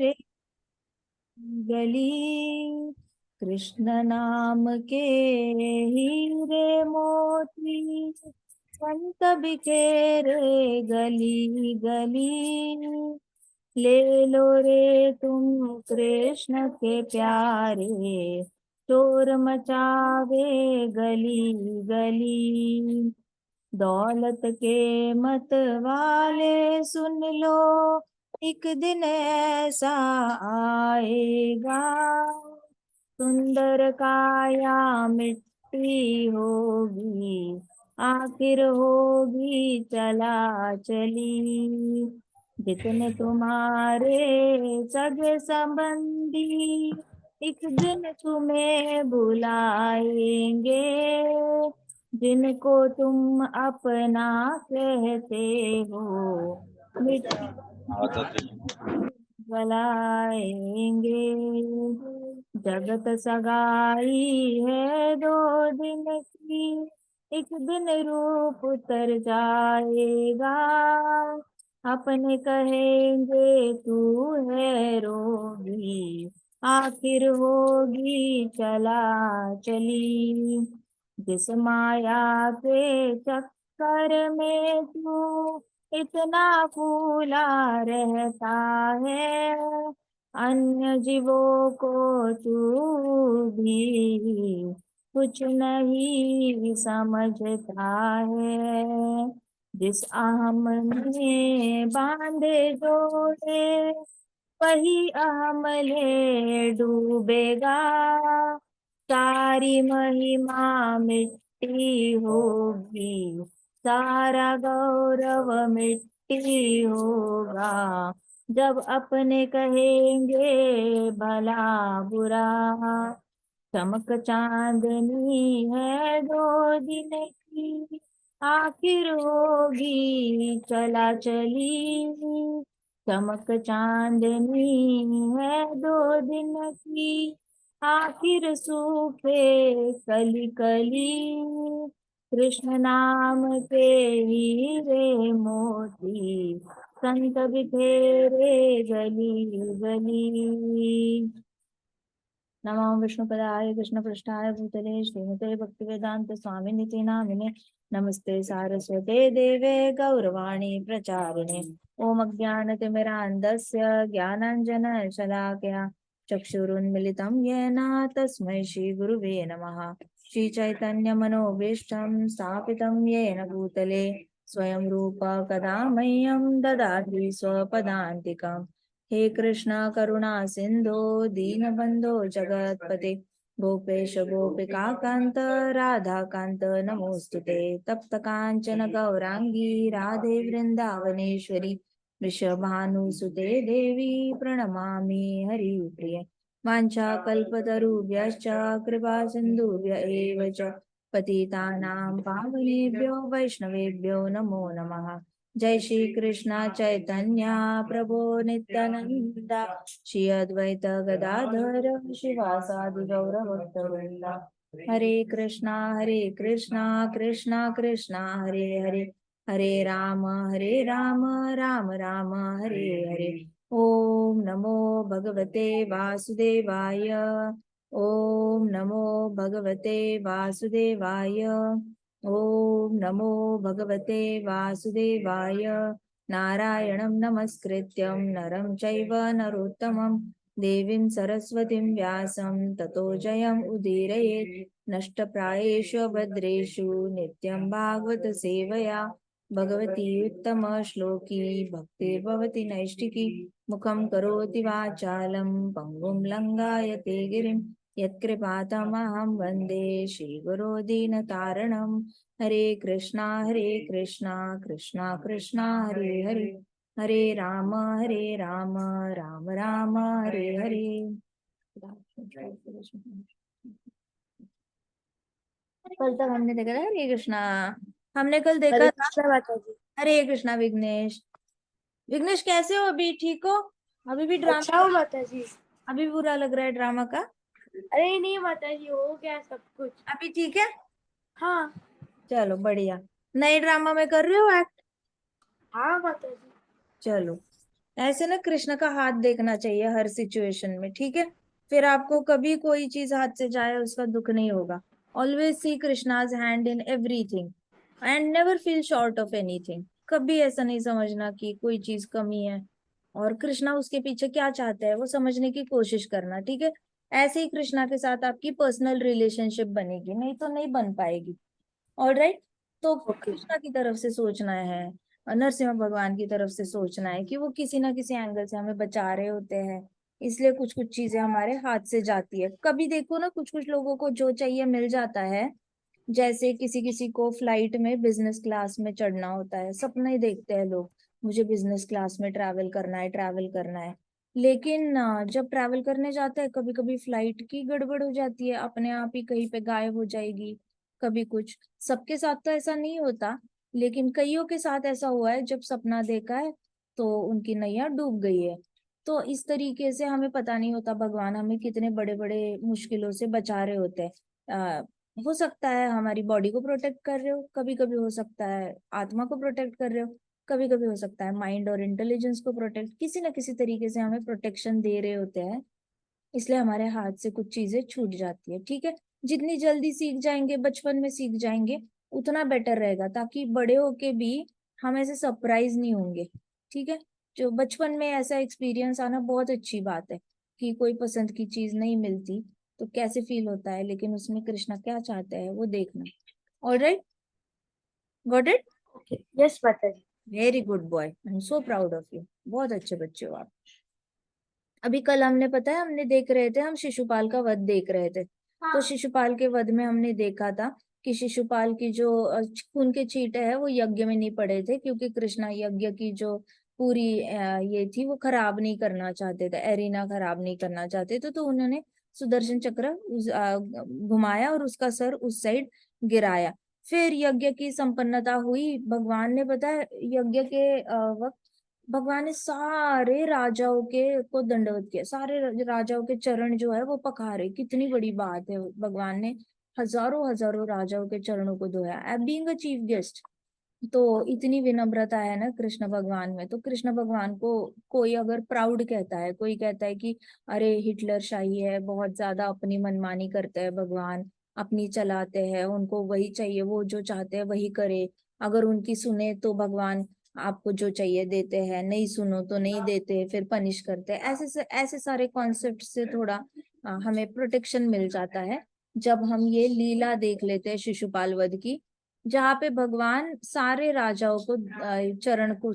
रे गली, कृष्ण नाम के हीरे मोती, संत बिखेरे गली गली। ले लो रे तुम कृष्ण के प्यारे, शोर मचावे गली गली। दौलत के मत वाले सुन लो, एक दिन ऐसा आएगा, सुंदर काया मिट्टी होगी, आखिर होगी चला चली। जितने तुम्हारे सगे संबंधी एक दिन तुम्हें बुलाएंगे, जिनको तुम अपना कहते हो, मिट्टी बुलाएंगे। जगत सगाई है दो दिन की, एक दिन रूप उतर जाएगा, अपने कहेंगे तू है रोगी, आखिर होगी चला चली। जिस माया के चक्कर में तू इतना फूला रहता है, अन्य जीवों को तू भी कुछ नहीं समझता है। जिस अहम में बांधे जोड़े, वही अहम ले डूबेगा, सारी महिमा मिट्टी होगी, सारा गौरव मिट्टी होगा, जब अपने कहेंगे भला बुरा। चमक चांदनी है दो दिन की, आखिर होगी चला चली। चमक चांदनी है दो दिन की, आखिर सूखे कली कली। कृष्ण नाम के हीरे मोती, संत बिखेरे गली गली। नमो विष्णुपदाय कृष्णपृष्ठाय भूतले श्रीमते भक्तिवेदांत स्वामिनिति नामिने, नमस्ते सारस्वते देवे गौरवाणी प्रचारिणे। ओम अज्ञानतिमिरान्धस्य ज्ञानाञ्जनशलाकया चक्षुरुन्मिलितं येन तस्मै श्रीगुरुवे नमः। श्रीचैतन्यमनोभीष्टं स्थापितं येन भूतले स्वयं रूप कदा मह्यं ददाति स्वपदान्तिकम्। हे कृष्ण करुणा सिंधो दीनबंधो जगतपते, गोपेश गोपिका कांत राधा कांत नमोस्तुते। तप्त कांचन गौरांगी राधे वृंदावनेश्वरी, वृषभानुसुते देवी प्रणमामि हरिप्रिये। वाञ्छाकल्पतरुभ्यश्च कृपा सिन्धुभ्य एव च पतितानां पावनेभ्यो वैष्णवेभ्यो नमो नमः। जय श्री कृष्ण चैतन्य प्रभु नित्यानंदा, श्री अद्वैत गदाधर शिवासादि गौर भक्तवृंदा। हरे कृष्णा कृष्णा कृष्णा हरे हरे, हरे राम राम राम हरे हरे। ओम नमो भगवते वासुदेवाय, ओम नमो भगवते वासुदेवाय, ओम नमो भगवते वासुदेवाय। नारायणं नमस्कृत्यं नरं चैव नरोत्तमं, देवीं सरस्वतीं व्यासं ततो जयम् उदीरयेत्। नष्टप्रायेषु भद्रेषु नित्यं भागवत सेवया, भगवती उत्तम श्लोकी भक्तिर्भवति नैष्टिकी। मुखं करोति वाचालं पङ्गुं लङ्घयते गिरिं, यत्कृपातमहं वन्दे श्रीगुरो दीनतारणम्। हरे कृष्णा कृष्णा कृष्णा हरे हरे, हरे राम राम राम हरे हरे। कल तक हमने देखा था हरे कृष्णा, हमने कल देखा था माता जी। हरे कृष्णा। विघ्नेश, विघ्नेश कैसे हो? अभी ठीक हो? अभी भी ड्रामा? अच्छा हो माता जी। अभी बुरा लग रहा है ड्रामा का? अरे नहीं माता जी, हो गया सब कुछ। अभी ठीक है? हाँ चलो बढ़िया। नए ड्रामा में कर रहे हो एक्ट? हाँ माता जी। चलो ऐसे ना कृष्ण का हाथ देखना चाहिए हर सिचुएशन में, ठीक है। फिर आपको कभी कोई चीज हाथ से जाए उसका दुख नहीं होगा। Always see Krishna's hand in everything and never feel short of anything. कभी ऐसा नहीं समझना कि कोई चीज कमी है, और कृष्णा उसके पीछे क्या चाहते हैं वो समझने की कोशिश करना, ठीक है। ऐसे ही कृष्णा के साथ आपकी पर्सनल रिलेशनशिप बनेगी, नहीं तो नहीं बन पाएगी। ऑलराइट। तो ओके। कृष्णा की तरफ से सोचना है, नरसिम्हा भगवान की तरफ से सोचना है कि वो किसी ना किसी एंगल से हमें बचा रहे होते हैं, इसलिए कुछ कुछ चीजें हमारे हाथ से जाती है। कभी देखो ना, कुछ कुछ लोगों को जो चाहिए मिल जाता है। जैसे किसी किसी को फ्लाइट में बिजनेस क्लास में चढ़ना होता है, सपने ही देखते हैं लोग, मुझे बिजनेस क्लास में ट्रैवल करना है, ट्रैवल करना है। लेकिन जब ट्रैवल करने जाते हैं कभी कभी फ्लाइट की गड़बड़ हो जाती है, अपने आप ही कहीं पे गायब हो जाएगी। कभी कुछ, सबके साथ तो ऐसा नहीं होता, लेकिन कईयों के साथ ऐसा हुआ है, जब सपना देखा है तो उनकी नैया डूब गई है। तो इस तरीके से हमें पता नहीं होता भगवान हमें कितने बड़े बड़े मुश्किलों से बचा रहे होते हैं। हो सकता है हमारी बॉडी को प्रोटेक्ट कर रहे हो, कभी कभी हो सकता है आत्मा को प्रोटेक्ट कर रहे हो, कभी कभी हो सकता है माइंड और इंटेलिजेंस को प्रोटेक्ट, किसी ना किसी तरीके से हमें प्रोटेक्शन दे रहे होते हैं। इसलिए हमारे हाथ से कुछ चीजें छूट जाती है, ठीक है। जितनी जल्दी सीख जाएंगे, बचपन में सीख जाएंगे, उतना बेटर रहेगा, ताकि बड़े होके भी हम ऐसे सरप्राइज नहीं होंगे, ठीक है। जो बचपन में ऐसा एक्सपीरियंस आना बहुत अच्छी बात है, कि कोई पसंद की चीज नहीं मिलती तो कैसे फील होता है, लेकिन उसमें कृष्णा क्या चाहते हैं वो देखना। Alright, got it. Okay, yes माता ji. Very good boy, I am so proud of you, बहुत अच्छे बच्चे हो आप। अभी कल हमने, पता है, हमने देख रहे थे, हम शिशुपाल का वध देख रहे थे। तो शिशुपाल के वध में हमने देखा था कि शिशुपाल की जो खून के छींटे है वो यज्ञ में नहीं पड़े थे, क्योंकि कृष्णा यज्ञ की जो पूरी ये थी वो खराब नहीं करना चाहते थे, एरिना खराब नहीं करना चाहते थे। तो उन्होंने सुदर्शन चक्र घुमाया और उसका सर उस साइड गिराया। फिर यज्ञ की संपन्नता हुई, भगवान ने, पता है, यज्ञ के वक्त भगवान ने सारे राजाओं के को दंडवत किया, सारे राजाओं के चरण जो है वो पखारे, कितनी बड़ी बात है। भगवान ने हजारों हजारों राजाओं के चरणों को धोया as being a chief guest. तो इतनी विनम्रता है ना कृष्ण भगवान में। तो कृष्ण भगवान को कोई अगर प्राउड कहता है, कोई कहता है कि अरे हिटलर शाही है, बहुत ज्यादा अपनी मनमानी करते हैं भगवान, अपनी चलाते हैं, उनको वही चाहिए, वो जो चाहते हैं वही करे, अगर उनकी सुने तो भगवान आपको जो चाहिए देते हैं, नहीं सुनो तो नहीं देते, फिर पनिश करते हैं, ऐसे सारे कॉन्सेप्ट से थोड़ा हमें प्रोटेक्शन मिल जाता है जब हम ये लीला देख लेते हैं शिशुपाल वध की, जहाँ पे भगवान सारे राजाओं को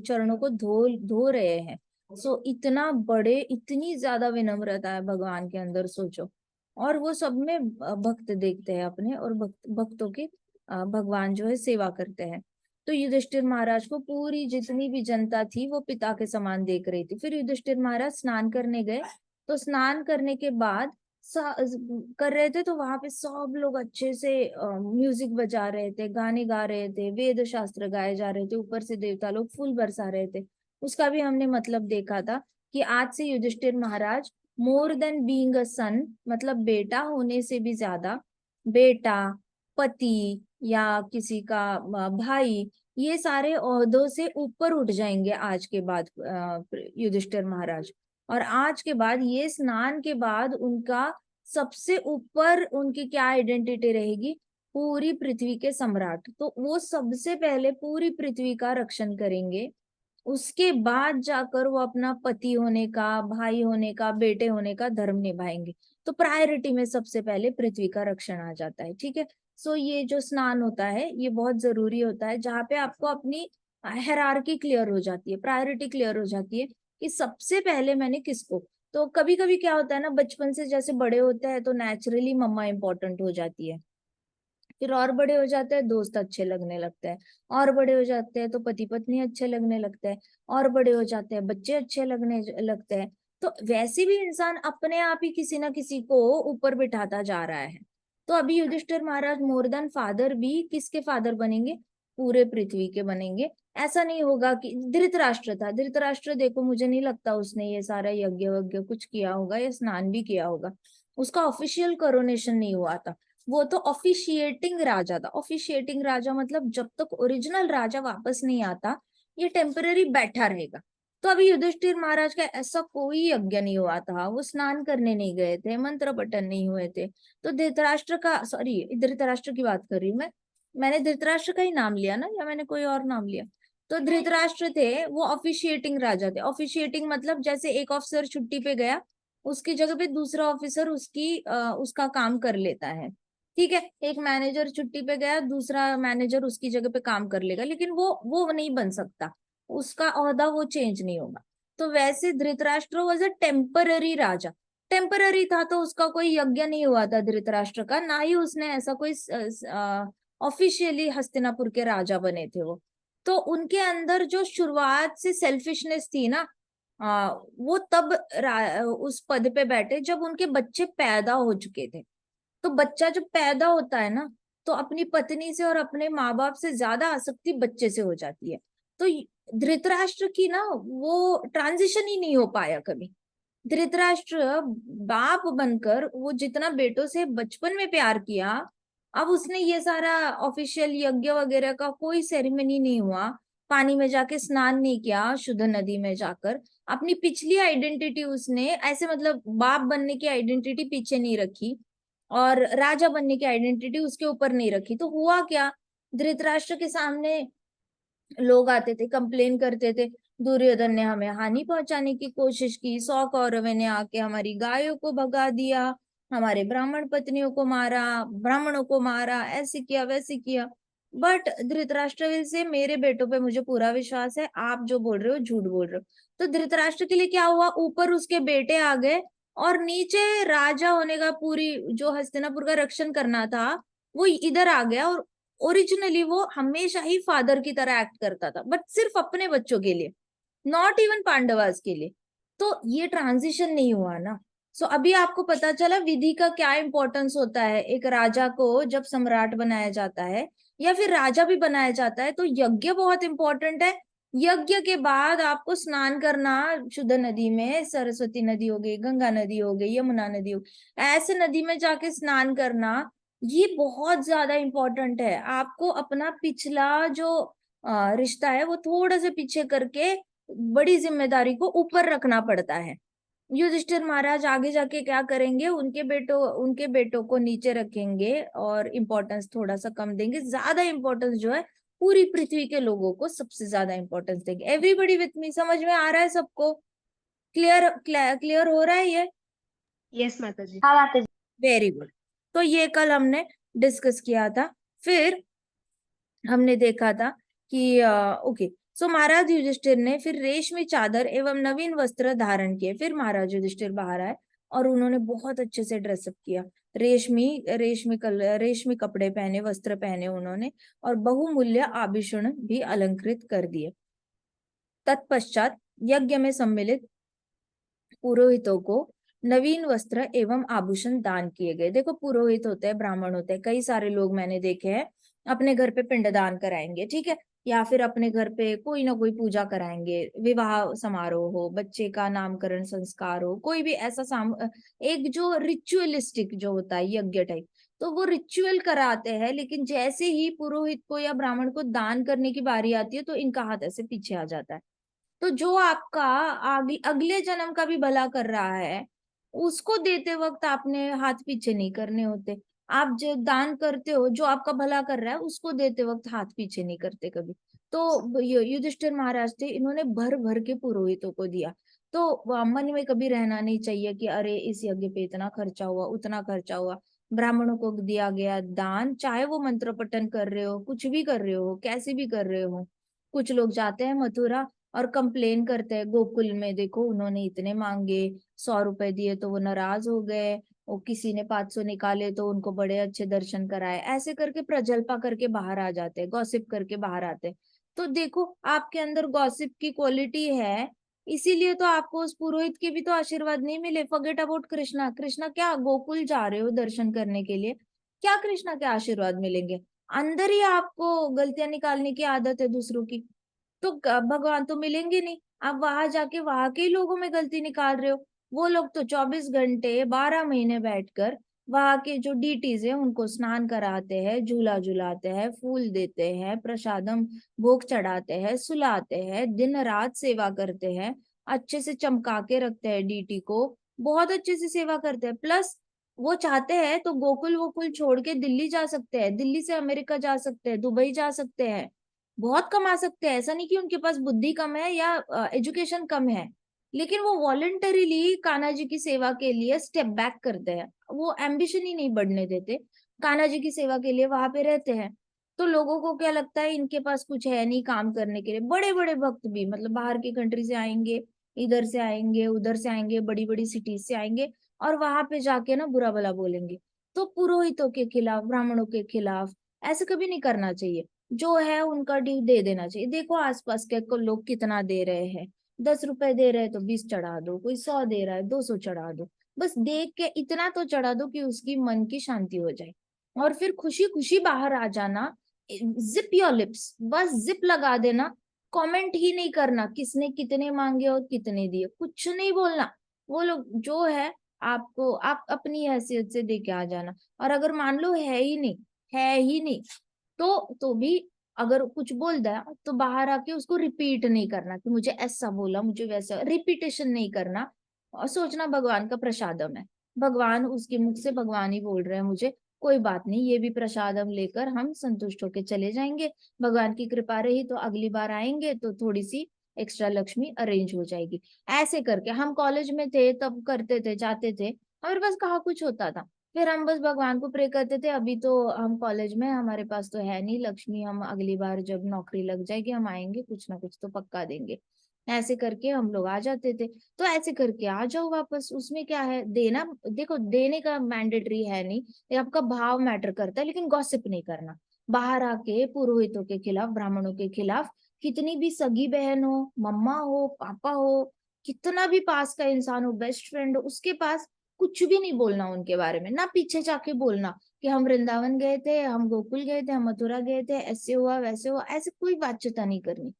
चरणों को धो धो रहे हैं। सो इतना बड़े, इतनी ज्यादा विनम्रता है भगवान के अंदर, सोचो। और वो सब में भक्त देखते हैं अपने, और भक्तों की भगवान जो है सेवा करते हैं। तो युधिष्ठिर महाराज को पूरी जितनी भी जनता थी वो पिता के समान देख रही थी। फिर युधिष्ठिर महाराज स्नान करने गए, तो स्नान करने के बाद कर रहे थे, तो वहां पे सब लोग अच्छे से म्यूजिक बजा रहे थे, गाने गा रहे थे, वेद शास्त्र गाए जा रहे थे, ऊपर से देवता लोग फूल बरसा रहे थे। उसका भी हमने मतलब देखा था कि आज से युधिष्ठिर महाराज मोर देन बीइंग अ सन, मतलब बेटा होने से भी ज्यादा, बेटा, पति, या किसी का भाई, ये सारे ओहदों से ऊपर उठ जाएंगे आज के बाद युधिष्ठिर महाराज। और आज के बाद ये स्नान के बाद उनका सबसे ऊपर उनकी क्या आइडेंटिटी रहेगी, पूरी पृथ्वी के सम्राट। तो वो सबसे पहले पूरी पृथ्वी का रक्षण करेंगे, उसके बाद जाकर वो अपना पति होने का, भाई होने का, बेटे होने का धर्म निभाएंगे। तो प्रायोरिटी में सबसे पहले पृथ्वी का रक्षण आ जाता है, ठीक है। सो ये जो स्नान होता है ये बहुत जरूरी होता है, जहाँ पे आपको अपनी हायरार्की क्लियर हो जाती है, प्रायोरिटी क्लियर हो जाती है कि सबसे पहले मैंने किसको। तो कभी कभी क्या होता है ना, बचपन से जैसे बड़े होते हैं तो नेचुरली मम्मा इंपॉर्टेंट हो जाती है, फिर और बड़े हो जाते हैं दोस्त अच्छे लगने लगते हैं, और बड़े हो जाते हैं तो पति पत्नी अच्छे लगने लगते हैं, और बड़े हो जाते हैं बच्चे अच्छे लगने लगते हैं। तो वैसे भी इंसान अपने आप ही किसी ना किसी को ऊपर बिठाता जा रहा है। तो अभी युधिष्ठिर महाराज मोर देन फादर भी किसके फादर बनेंगे, पूरे पृथ्वी के बनेंगे। ऐसा नहीं होगा कि धृतराष्ट्र था, धृतराष्ट्र देखो मुझे नहीं लगता उसने ये सारा यज्ञ वज्ञ कुछ किया होगा या स्नान भी किया होगा, उसका ऑफिशियल करोनेशन नहीं हुआ था। वो तो ऑफिशिएटिंग राजा था। ऑफिशिएटिंग राजा मतलब जब तक ओरिजिनल राजा वापस नहीं आता ये टेम्पररी बैठा रहेगा, तो अभी युधिष्ठिर महाराज का ऐसा कोई यज्ञ नहीं हुआ था, वो स्नान करने नहीं गए थे, मंत्र पठन नहीं हुए थे। तो धृतराष्ट्र का, सॉरी धृतराष्ट्र की बात कर रही हूँ मैं, मैंने धृतराष्ट्र का ही नाम लिया ना, या मैंने कोई और नाम लिया? तो धृतराष्ट्र थे वो ऑफिशिएटिंग राजा थे। ऑफिशिएटिंग मतलब जैसे एक ऑफिसर छुट्टी पे गया, उसकी जगह पे दूसरा ऑफिसर उसका काम कर लेता है। ठीक है, एक मैनेजर छुट्टी पे गया, दूसरा मैनेजर उसकी जगह पे काम कर लेगा, लेकिन वो नहीं बन सकता, उसका ओहदा वो चेंज नहीं होगा। तो वैसे Dhritarashtra was a temporary Raja. Temporary था तो उसका कोई यज्ञ नहीं हुआ था धृतराष्ट्र का, ना ही उसने ऐसा कोई ऑफिशियली हस्तिनापुर के राजा बने थे वो। तो उनके अंदर जो शुरुआत से सेल्फिशनेस थी ना, वो तब उस पद पे बैठे जब उनके बच्चे पैदा हो चुके थे। तो बच्चा जब पैदा होता है ना, तो अपनी पत्नी से और अपने माँ बाप से ज्यादा आसक्ति बच्चे से हो जाती है। तो धृतराष्ट्र की ना वो ट्रांजिशन ही नहीं हो पाया कभी। धृतराष्ट्र बाप बनकर वो जितना बेटों से बचपन में प्यार किया, अब उसने ये सारा ऑफिशियल यज्ञ वगैरह का कोई सेरेमनी नहीं हुआ, पानी में जाके स्नान नहीं किया शुद्ध नदी में जाकर, अपनी पिछली आइडेंटिटी उसने ऐसे मतलब बाप बनने की आइडेंटिटी पीछे नहीं रखी, और राजा बनने की आइडेंटिटी उसके ऊपर नहीं रखी। तो हुआ क्या, धृतराष्ट्र के सामने लोग आते थे, कंप्लेन करते थे, दुर्योधन ने हमें हानि पहुंचाने की कोशिश की, 100 कौरवों ने आके हमारी गायों को भगा दिया, हमारे ब्राह्मण पत्नियों को मारा, ब्राह्मणों को मारा, ऐसे किया वैसे किया। बट धृतराष्ट्र विल से मेरे बेटों पे मुझे पूरा विश्वास है, आप जो बोल रहे हो झूठ बोल रहे हो। तो धृतराष्ट्र के लिए क्या हुआ, ऊपर उसके बेटे आ गए, और नीचे राजा होने का, पूरी जो हस्तिनापुर का रक्षण करना था, वो इधर आ गया। और ओरिजिनली वो हमेशा ही फादर की तरह एक्ट करता था, बट सिर्फ अपने बच्चों के लिए, नॉट इवन पांडवास के लिए। तो ये ट्रांजिशन नहीं हुआ ना। सो अभी आपको पता चला विधि का क्या इंपॉर्टेंस होता है। एक राजा को जब सम्राट बनाया जाता है या फिर राजा भी बनाया जाता है, तो यज्ञ बहुत इंपॉर्टेंट है। यज्ञ के बाद आपको स्नान करना शुद्ध नदी में, सरस्वती नदी हो गई, गंगा नदी हो गई, यमुना नदी हो गई, ऐसे नदी में जाके स्नान करना, ये बहुत ज्यादा इंपॉर्टेंट है। आपको अपना पिछला जो रिश्ता है वो थोड़ा सा पीछे करके बड़ी जिम्मेदारी को ऊपर रखना पड़ता है। युधिष्ठिर महाराज आगे जाके क्या करेंगे, उनके बेटों को नीचे रखेंगे और इम्पोर्टेंस थोड़ा सा कम देंगे, ज्यादा इम्पोर्टेंस जो है पूरी पृथ्वी के लोगों को सबसे ज्यादा इम्पोर्टेंस देंगे। एवरीबडी विथ मी, समझ में आ रहा है सबको? क्लियर क्लियर हो रहा है ये? यस माता जी। हाँ माता जी। Very good. तो ये कल हमने डिस्कस किया था। फिर हमने देखा था कि ओके, सो महाराज युधिष्ठिर ने फिर रेशमी चादर एवं नवीन वस्त्र धारण किए। फिर महाराज युधिष्ठिर बाहर आए और उन्होंने बहुत अच्छे से ड्रेसअप किया, रेशमी कपड़े पहने, वस्त्र पहने उन्होंने, और बहुमूल्य आभूषण भी अलंकृत कर दिए। तत्पश्चात यज्ञ में सम्मिलित पुरोहितों को नवीन वस्त्र एवं आभूषण दान किए गए। देखो, पुरोहित होते हैं, ब्राह्मण होते हैं, कई सारे लोग मैंने देखे हैं अपने घर पे पिंडदान कराएंगे, ठीक है, या फिर अपने घर पे कोई ना कोई पूजा कराएंगे, विवाह समारोह हो, बच्चे का नामकरण संस्कार हो, कोई भी ऐसा एक जो रिचुअलिस्टिक जो होता है यज्ञ टाइप, तो वो रिचुअल कराते हैं। लेकिन जैसे ही पुरोहित को या ब्राह्मण को दान करने की बारी आती है, तो इनका हाथ ऐसे पीछे आ जाता है। तो जो आपका अगले जन्म का भी भला कर रहा है, उसको देते वक्त आपने हाथ पीछे नहीं करने होते। आप जो दान करते हो, जो आपका भला कर रहा है, उसको देते वक्त हाथ पीछे नहीं करते कभी। तो युधिष्ठिर महाराज थे, इन्होंने भर भर के पुरोहितों को दिया। तो मन में कभी रहना नहीं चाहिए कि अरे इस यज्ञ पे इतना खर्चा हुआ, उतना खर्चा हुआ। ब्राह्मणों को दिया गया दान, चाहे वो मंत्र पठन कर रहे हो, कुछ भी कर रहे हो, कैसे भी कर रहे हो। कुछ लोग जाते हैं मथुरा और कंप्लेन करते हैं, गोकुल में देखो उन्होंने इतने मांगे, 100 रुपए दिए तो वो नाराज हो गए, वो किसी ने 500 निकाले तो उनको बड़े अच्छे दर्शन कराए, ऐसे करके प्रजल्पा करके बाहर आ जाते हैं, गॉसिप करके बाहर आते हैं। तो देखो, आपके अंदर गॉसिप की क्वालिटी है, इसीलिए तो आपको उस पुरोहित के भी तो आशीर्वाद नहीं मिले। फॉरगेट अबाउट कृष्णा, कृष्णा क्या गोकुल जा रहे हो दर्शन करने के लिए, क्या कृष्णा के आशीर्वाद मिलेंगे? अंदर ही आपको गलतियां निकालने की आदत है दूसरों की, तो भगवान तो मिलेंगे नहीं। आप वहां जाके वहां के ही लोगों में गलती निकाल रहे हो। वो लोग तो 24 घंटे 12 महीने बैठकर वहां के जो डीटीज है उनको स्नान कराते हैं, झूला झुलाते हैं, फूल देते हैं, प्रसादम भोग चढ़ाते हैं, सुलाते हैं, दिन रात सेवा करते हैं, अच्छे से चमका के रखते हैं डीटी को, बहुत अच्छे से सेवा करते हैं। प्लस वो चाहते हैं तो गोकुल वोकुल छोड़ के दिल्ली जा सकते हैं, दिल्ली से अमेरिका जा सकते हैं, दुबई जा सकते हैं, बहुत कमा सकते हैं। ऐसा नहीं कि उनके पास बुद्धि कम है या एजुकेशन कम है, लेकिन वो वॉलंटरीली कान्हा जी की सेवा के लिए स्टेप बैक करते हैं, वो एम्बिशन ही नहीं बढ़ने देते, कान्हा जी की सेवा के लिए वहां पे रहते हैं। तो लोगों को क्या लगता है इनके पास कुछ है नहीं काम करने के लिए। बड़े बड़े भक्त भी मतलब बाहर की कंट्री से आएंगे, इधर से आएंगे, उधर से आएंगे, बड़ी बड़ी सिटीज से आएंगे, और वहां पे जाके ना बुरा भला बोलेंगे। तो पुरोहितों के खिलाफ, ब्राह्मणों के खिलाफ ऐसे कभी नहीं करना चाहिए। जो है उनका ड्यू दे देना चाहिए। देखो आसपास के को लोग कितना दे रहे हैं, 10 रुपए दे रहे हैं तो 20 चढ़ा दो, कोई 100 दे रहा है 200 चढ़ा दो, बस देख के इतना तो चढ़ा दो कि उसकी मन की शांति हो जाए, और फिर खुशी खुशी बाहर आ जाना। जिप योर लिप्स, बस जिप लगा देना, कमेंट ही नहीं करना किसने कितने मांगे और कितने दिए, कुछ नहीं बोलना। वो लोग जो है आपको, आप अपनी हैसियत से दे के आ जाना। और अगर मान लो है ही नहीं, है ही नहीं, तो भी अगर कुछ बोल दिया तो बाहर आके उसको रिपीट नहीं करना कि मुझे ऐसा बोला, मुझे वैसा, रिपीटेशन नहीं करना। और सोचना भगवान का प्रसादम है, भगवान उसके मुख से भगवान ही बोल रहे हैं मुझे, कोई बात नहीं, ये भी प्रसादम लेकर हम संतुष्ट होके चले जाएंगे। भगवान की कृपा रही तो अगली बार आएंगे तो थोड़ी सी एक्स्ट्रा लक्ष्मी अरेंज हो जाएगी। ऐसे करके हम कॉलेज में थे तब करते थे, जाते थे, हमारे पास कहाँ कुछ होता था, फिर हम बस भगवान को प्रे करते थे अभी तो हम कॉलेज में, हमारे पास तो है नहीं लक्ष्मी, हम अगली बार जब नौकरी लग जाएगी हम आएंगे, कुछ ना कुछ तो पक्का देंगे। ऐसे करके हम लोग आ जाते थे। तो ऐसे करके आ जाओ वापस, उसमें क्या है देना। देखो देने का मैंडेटरी है नहीं, ये आपका भाव मैटर करता है, लेकिन गॉसिप नहीं करना। बाहर आके पुरोहितों के खिलाफ, ब्राह्मणों के खिलाफ, कितनी भी सगी बहन हो, मम्मा हो, पापा हो, कितना भी पास का इंसान हो, बेस्ट फ्रेंड हो, उसके पास कुछ भी नहीं बोलना उनके बारे में, ना पीछे जाके बोलना कि हम वृंदावन गए थे, हम गोकुल गए थे, हम मथुरा गए थे, ऐसे हुआ वैसे हुआ, ऐसे कोई बातचीत नहीं करनी।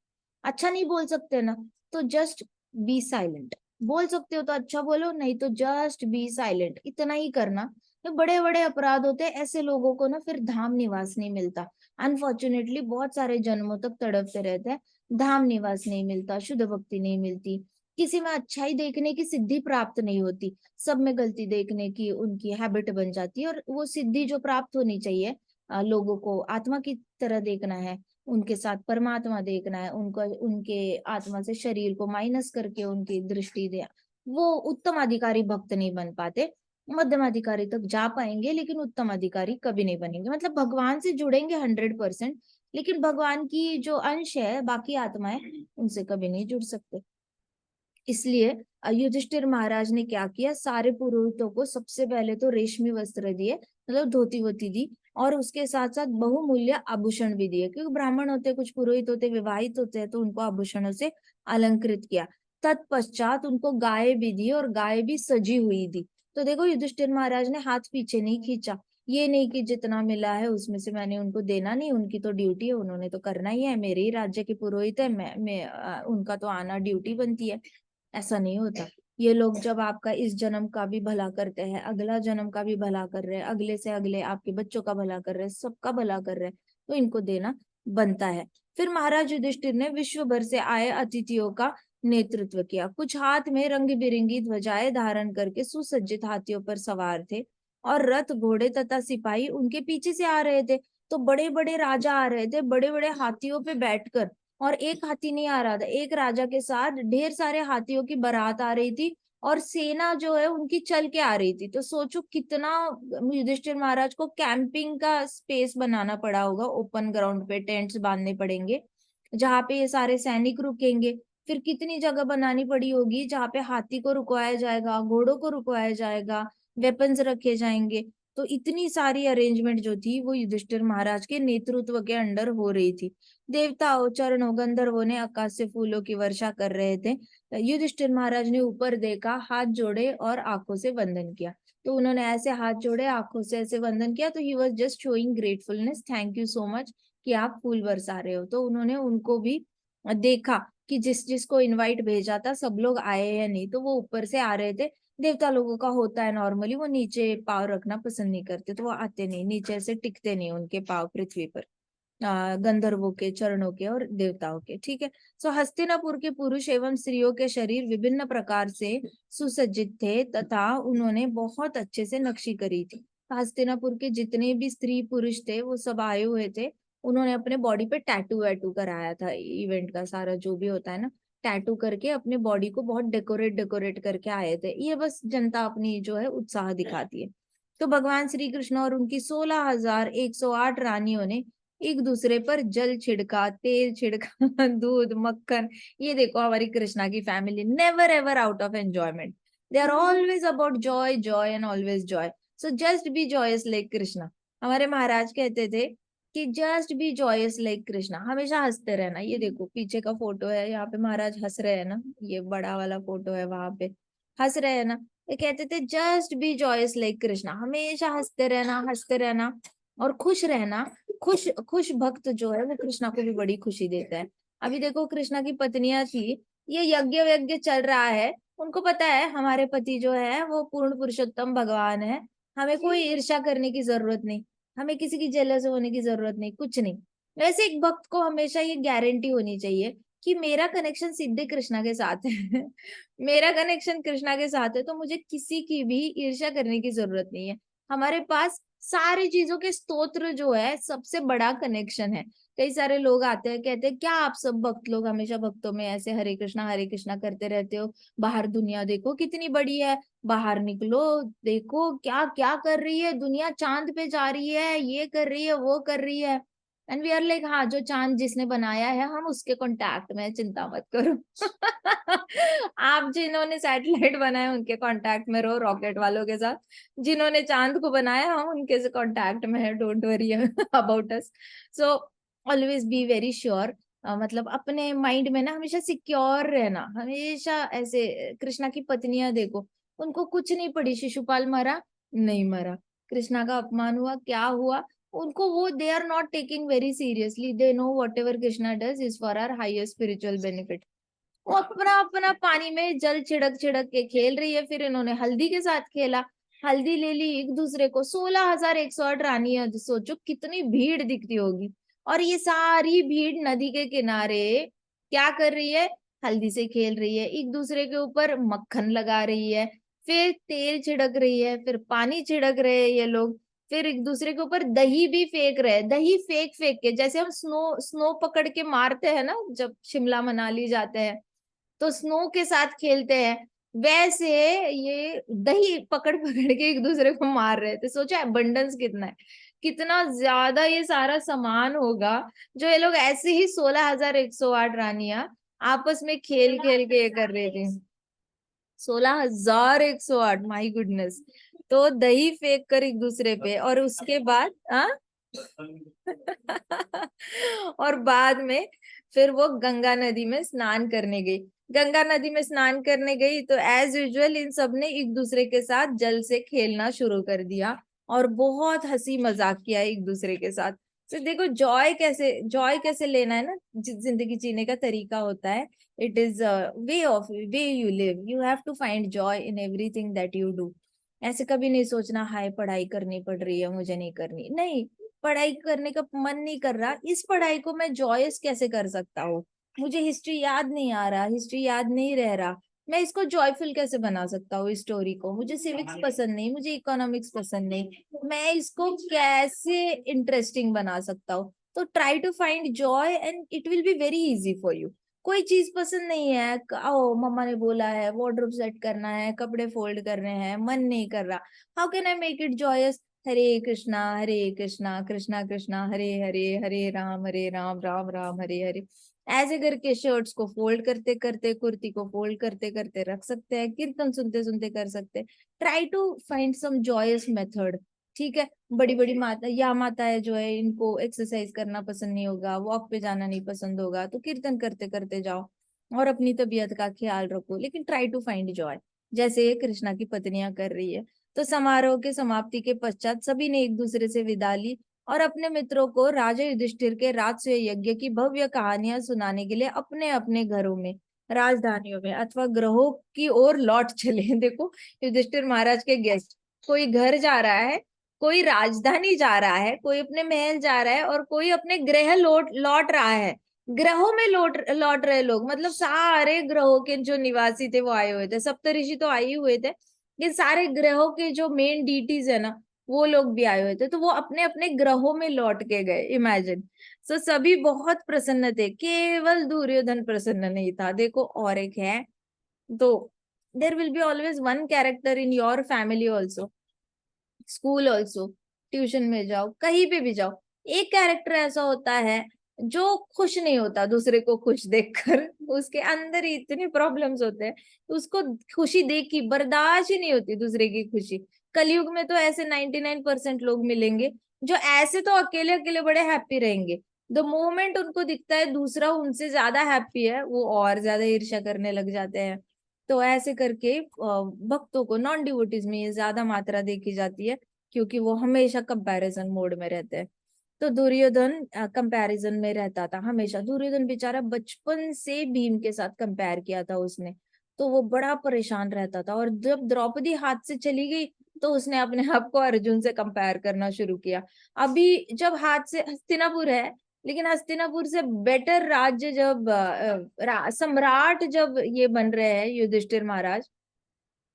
अच्छा नहीं बोल सकते ना, तो जस्ट बी साइलेंट। बोल सकते हो तो अच्छा बोलो, नहीं तो जस्ट बी साइलेंट, इतना ही करना। तो बड़े बड़े अपराध होते हैं, ऐसे लोगों को ना फिर धाम निवास नहीं मिलता। अनफॉर्चुनेटली बहुत सारे जन्मों तक तड़पते रहते हैं, धाम निवास नहीं मिलता, शुद्ध भक्ति नहीं मिलती, किसी में अच्छाई देखने की सिद्धि प्राप्त नहीं होती, सब में गलती देखने की उनकी हैबिट बन जाती है। और वो सिद्धि जो प्राप्त होनी चाहिए, लोगों को आत्मा की तरह देखना है, उनके साथ परमात्मा देखना है, उनको उनके आत्मा से शरीर को माइनस करके उनकी दृष्टि दे, वो उत्तम अधिकारी भक्त नहीं बन पाते। मध्यम अधिकारी तक जा पाएंगे लेकिन उत्तम अधिकारी कभी नहीं बनेंगे। मतलब भगवान से जुड़ेंगे 100%, लेकिन भगवान की जो अंश है बाकी आत्माएं, उनसे कभी नहीं जुड़ सकते। इसलिए युधिष्ठिर महाराज ने क्या किया, सारे पुरोहितों को सबसे पहले तो रेशमी वस्त्र दिए, मतलब धोती वोती दी, और उसके साथ साथ बहुमूल्य आभूषण भी दिए, क्योंकि ब्राह्मण होते, कुछ पुरोहित होते, विवाहित होते हैं, तो उनको आभूषणों से अलंकृत किया। तत्पश्चात उनको गाय भी दी, और गाय भी सजी हुई दी। तो देखो युधिष्ठिर महाराज ने हाथ पीछे नहीं खींचा, ये नहीं कि जितना मिला है उसमें से मैंने उनको देना नहीं, उनकी तो ड्यूटी है, उन्होंने तो करना ही है, मेरे ही राज्य के पुरोहित है, उनका तो आना ड्यूटी बनती है। ऐसा नहीं होता। ये लोग जब आपका इस जन्म का भी भला करते हैं, अगला जन्म का भी भला कर रहे हैं, अगले से अगले आपके बच्चों का भला कर रहे हैं, सबका भला कर रहे हैं, तो इनको देना बनता है। फिर महाराज युधिष्ठिर ने विश्व भर से आए अतिथियों का नेतृत्व किया। कुछ हाथ में रंग बिरंगी ध्वजाएं धारण करके सुसज्जित हाथियों पर सवार थे, और रथ, घोड़े तथा सिपाही उनके पीछे से आ रहे थे। तो बड़े बड़े राजा आ रहे थे बड़े बड़े हाथियों पे बैठकर, और एक हाथी नहीं आ रहा था, एक राजा के साथ ढेर सारे हाथियों की बारात आ रही थी, और सेना जो है उनकी चल के आ रही थी। तो सोचो कितना युधिष्ठिर महाराज को कैंपिंग का स्पेस बनाना पड़ा होगा, ओपन ग्राउंड पे टेंट्स बांधने पड़ेंगे जहाँ पे ये सारे सैनिक रुकेंगे। फिर कितनी जगह बनानी पड़ी होगी जहाँ पे हाथी को रुकवाया जाएगा, घोड़ों को रुकवाया जाएगा, वेपन्स रखे जाएंगे। तो इतनी सारी अरेंजमेंट जो थी वो युधिष्ठिर महाराज के नेतृत्व के अंडर हो रही थी। देवताओं, चरणों, गंधर्वों ने आकाश से फूलों की वर्षा कर रहे थे। युधिष्ठिर महाराज ने ऊपर देखा, हाथ जोड़े और आंखों से वंदन किया। तो उन्होंने ऐसे हाथ जोड़े, आंखों से ऐसे वंदन किया, तो he was just showing gratefulness, thank you so much कि आप फूल बरसा रहे हो। तो उन्होंने उनको भी देखा कि जिस जिसको इनवाइट भेजा था सब लोग आए या नहीं, तो वो ऊपर से आ रहे थे। देवता लोगों का होता है नॉर्मली, वो नीचे पाँव रखना पसंद नहीं करते, तो वो आते नहीं नीचे, ऐसे टिकते नहीं उनके पाँव पृथ्वी पर, गंधर्वों के चरणों के और देवताओं के, ठीक है। सो हस्तिनापुर के पुरुष एवं स्त्रियों के शरीर विभिन्न प्रकार से सुसज्जित थे तथा उन्होंने बहुत अच्छे से नक्शी करी थी। हस्तिनापुर के जितने भी स्त्री पुरुष थे वो सब आए हुए थे, उन्होंने अपने बॉडी पे टैटू वैटू कराया था, इवेंट का सारा जो भी होता है ना, टैटू करके अपने बॉडी को बहुत डेकोरेट करके आए थे। ये बस जनता अपनी जो है उत्साह दिखाती है। तो भगवान श्री कृष्ण और उनकी 16,108 रानियों ने एक दूसरे पर जल छिड़का, तेल छिड़का, दूध मक्खन। ये देखो हमारी कृष्णा की family, never ever out of enjoyment, they are always about joy joy and always joy. So just be joyous like Krishna. हमारे महाराज कहते थे कि just be joyous like Krishna, हमेशा हंसते रहना। ये देखो पीछे का फोटो है, यहाँ पे महाराज हंस रहे हैं ना, ये बड़ा वाला फोटो है, वहां पे हंस रहे हैं ना। ये कहते थे just be joyous like Krishna, हमेशा हंसते रहना और खुश रहना। खुश खुश भक्त जो है वो कृष्णा को भी बड़ी खुशी देता है। अभी देखो कृष्णा की पत्नियां थी, ये यज्ञ यज्ञ चल रहा है, उनको पता है हमारे पति जो है वो पूर्ण पुरुषोत्तम भगवान है, हमें कोई ईर्ष्या करने की जरूरत नहीं, हमें किसी की जेलस होने की जरूरत नहीं, कुछ नहीं। वैसे एक भक्त को हमेशा ये गारंटी होनी चाहिए कि मेरा कनेक्शन सीधे कृष्णा के साथ है मेरा कनेक्शन कृष्णा के साथ है, तो मुझे किसी की भी ईर्ष्या करने की जरूरत नहीं है। हमारे पास सारी चीजों के स्तोत्र जो है सबसे बड़ा कनेक्शन है। कई सारे लोग आते हैं, कहते हैं क्या आप सब भक्त लोग हमेशा भक्तों में ऐसे हरे कृष्णा करते रहते हो, बाहर दुनिया देखो कितनी बड़ी है, बाहर निकलो देखो क्या क्या कर रही है दुनिया, चांद पे जा रही है, ये कर रही है वो कर रही है। एंड वी आर लाइक, हाँ जो चांद जिसने बनाया है हम उसके कांटेक्ट में, चिंता मत करो आप जिन्होंने सैटेलाइट बनाया उनके कांटेक्ट में रहो, रॉकेट वालों के साथ, जिन्होंने चांद को बनाया हम उनके से कांटेक्ट में है, don't worry about us. So always be very sure, मतलब अपने माइंड में ना हमेशा सिक्योर रहना, हमेशा ऐसे। कृष्णा की पत्नियां देखो, उनको कुछ नहीं पड़ी, शिशुपाल मरा नहीं मरा, कृष्णा का अपमान हुआ क्या हुआ, उनको वो they are not taking very seriously, they know whatever Krishna does is for our highest spiritual benefit. वो अपना अपना पानी में जल छिड़क छिड़क के खेल रही है। फिर इन्होंने हल्दी के साथ खेला, हल्दी ले ली एक दूसरे को, 16,108 रानियां, सोचो कितनी भीड़ दिखती होगी। और ये सारी भीड़ नदी के किनारे क्या कर रही है, हल्दी से खेल रही है, एक दूसरे के ऊपर मक्खन लगा रही है, फिर तेल छिड़क रही है, फिर पानी छिड़क रहे हैं ये लोग, फिर एक दूसरे के ऊपर दही भी फेंक रहे हैं, दही फेंक फेंक के, जैसे हम स्नो स्नो पकड़ के मारते हैं ना जब शिमला मनाली जाते हैं, तो स्नो के साथ खेलते हैं, वैसे ये दही पकड़ पकड़ के एक दूसरे को मार रहे थे। सोचो एबंडेंस कितना है, कितना ज्यादा ये सारा सामान होगा जो ये लोग ऐसे ही 16,108 रानियां आपस में खेल खेल के ये कर रहे थे। 16,108, माई गुडनेस। तो दही फेंक कर एक दूसरे पे, और उसके बाद और बाद में फिर वो गंगा नदी में स्नान करने गई। गंगा नदी में स्नान करने गई तो एज यूजुअल इन सब ने एक दूसरे के साथ जल से खेलना शुरू कर दिया और बहुत हंसी मजाक किया एक दूसरे के साथ। तो देखो जॉय कैसे लेना है ना, जिंदगी जीने का तरीका होता है। It is way you live, you have to find joy in everything that you do. ऐसे कभी नहीं सोचना हाय पढ़ाई करनी पड़ रही है मुझे नहीं करनी, नहीं, पढ़ाई करने का मन नहीं कर रहा, इस पढ़ाई को मैं जॉयस कैसे कर सकता हूँ, मुझे हिस्ट्री याद नहीं आ रहा, हिस्ट्री याद नहीं रह रहा, मैं इसको जॉयफुल कैसे बना सकता हूँ, स्टोरी को, मुझे सिविक्स पसंद नहीं, मुझे इकोनॉमिक्स पसंद नहीं, मैं इसको कैसे इंटरेस्टिंग बना सकता हूँ। तो try to find joy and it will be very easy for you. कोई चीज पसंद नहीं है, ओ मम्मा ने बोला है वार्डरोब सेट करना है, कपड़े फोल्ड करने हैं, मन नहीं कर रहा, how can I make it joyous, Hare Krishna Krishna Krishna Hare Hare, Hare Ram Ram Ram Hare Hare. ऐसे करके शर्ट्स को फोल्ड करते करते, कुर्ती को फोल्ड करते करते रख सकते हैं, कीर्तन सुनते सुनते कर सकते हैं। Try to find some joyous method, ठीक है। बड़ी बड़ी माता या माताएं जो है, इनको एक्सरसाइज करना पसंद नहीं होगा, वॉक पे जाना नहीं पसंद होगा, तो कीर्तन करते करते जाओ और अपनी तबीयत का ख्याल रखो, लेकिन ट्राई टू फाइंड जॉय, जैसे कृष्णा की पत्नियां कर रही है। तो समारोह के समाप्ति के पश्चात सभी ने एक दूसरे से विदा ली और अपने मित्रों को राजा युधिष्ठिर के राजसूय यज्ञ की भव्य कहानियां सुनाने के लिए अपने अपने घरों में राजधानियों में अथवा ग्रहों की ओर लौट चले। देखो युधिष्ठिर महाराज के गेस्ट, कोई घर जा रहा है, कोई राजधानी जा रहा है, कोई अपने महल जा रहा है, और कोई अपने ग्रह लौट लौट रहा है। ग्रहों में लौट लौट रहे लोग, मतलब सारे ग्रहों के जो निवासी थे वो आए हुए थे। सप्तऋषि तो आए ही हुए थे, ये सारे ग्रहों के जो मेन डीटीज है ना, वो लोग भी आए हुए थे। तो वो अपने अपने ग्रहों में लौट के गए, इमेजिन। सो सभी बहुत प्रसन्न थे, केवल दुर्योधन प्रसन्न नहीं था। देखो और एक है, तो there will be always one character in your family also, school also, tuition में जाओ, कहीं पे भी जाओ, एक कैरेक्टर ऐसा होता है जो खुश नहीं होता दूसरे को खुश देखकर। उसके अंदर ही इतने प्रॉब्लम्स होते हैं, उसको खुशी देख की बर्दाश्त ही नहीं होती, दूसरे की खुशी। कलयुग में तो ऐसे 99% लोग मिलेंगे जो ऐसे तो अकेले अकेले बड़े हैप्पी रहेंगे, द मोमेंट उनको दिखता है दूसरा उनसे ज्यादा हैप्पी है, वो और ज्यादा ईर्ष्या करने लग जाते हैं। तो ऐसे करके भक्तों को, नॉन डिवोटीज में ये ज्यादा मात्रा देखी जाती है, क्योंकि वो हमेशा कंपैरिजन मोड में रहते हैं। तो दुर्योधन कंपैरिजन में रहता था हमेशा। दुर्योधन बेचारा बचपन से भीम के साथ कंपेयर किया था उसने, तो वो बड़ा परेशान रहता था। और जब द्रौपदी हाथ से चली गई तो उसने अपने आप को अर्जुन से कंपेयर करना शुरू किया। अभी जब हाथ से हस्तिनापुर है, लेकिन हस्तिनापुर से बेटर राज्य जब सम्राट जब ये बन रहे हैं युधिष्ठिर महाराज,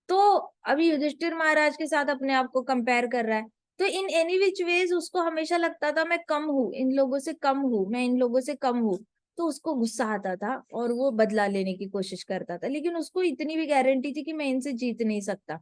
तो अभी युधिष्ठिर महाराज के साथ अपने आप को कंपेयर कर रहा है। तो इन एनी विच वेज उसको हमेशा लगता था मैं कम हूँ, इन लोगों से कम हूँ, मैं इन लोगों से कम हूँ। तो उसको गुस्सा आता था और वो बदला लेने की कोशिश करता था, लेकिन उसको इतनी भी गारंटी थी कि मैं इनसे जीत नहीं सकता।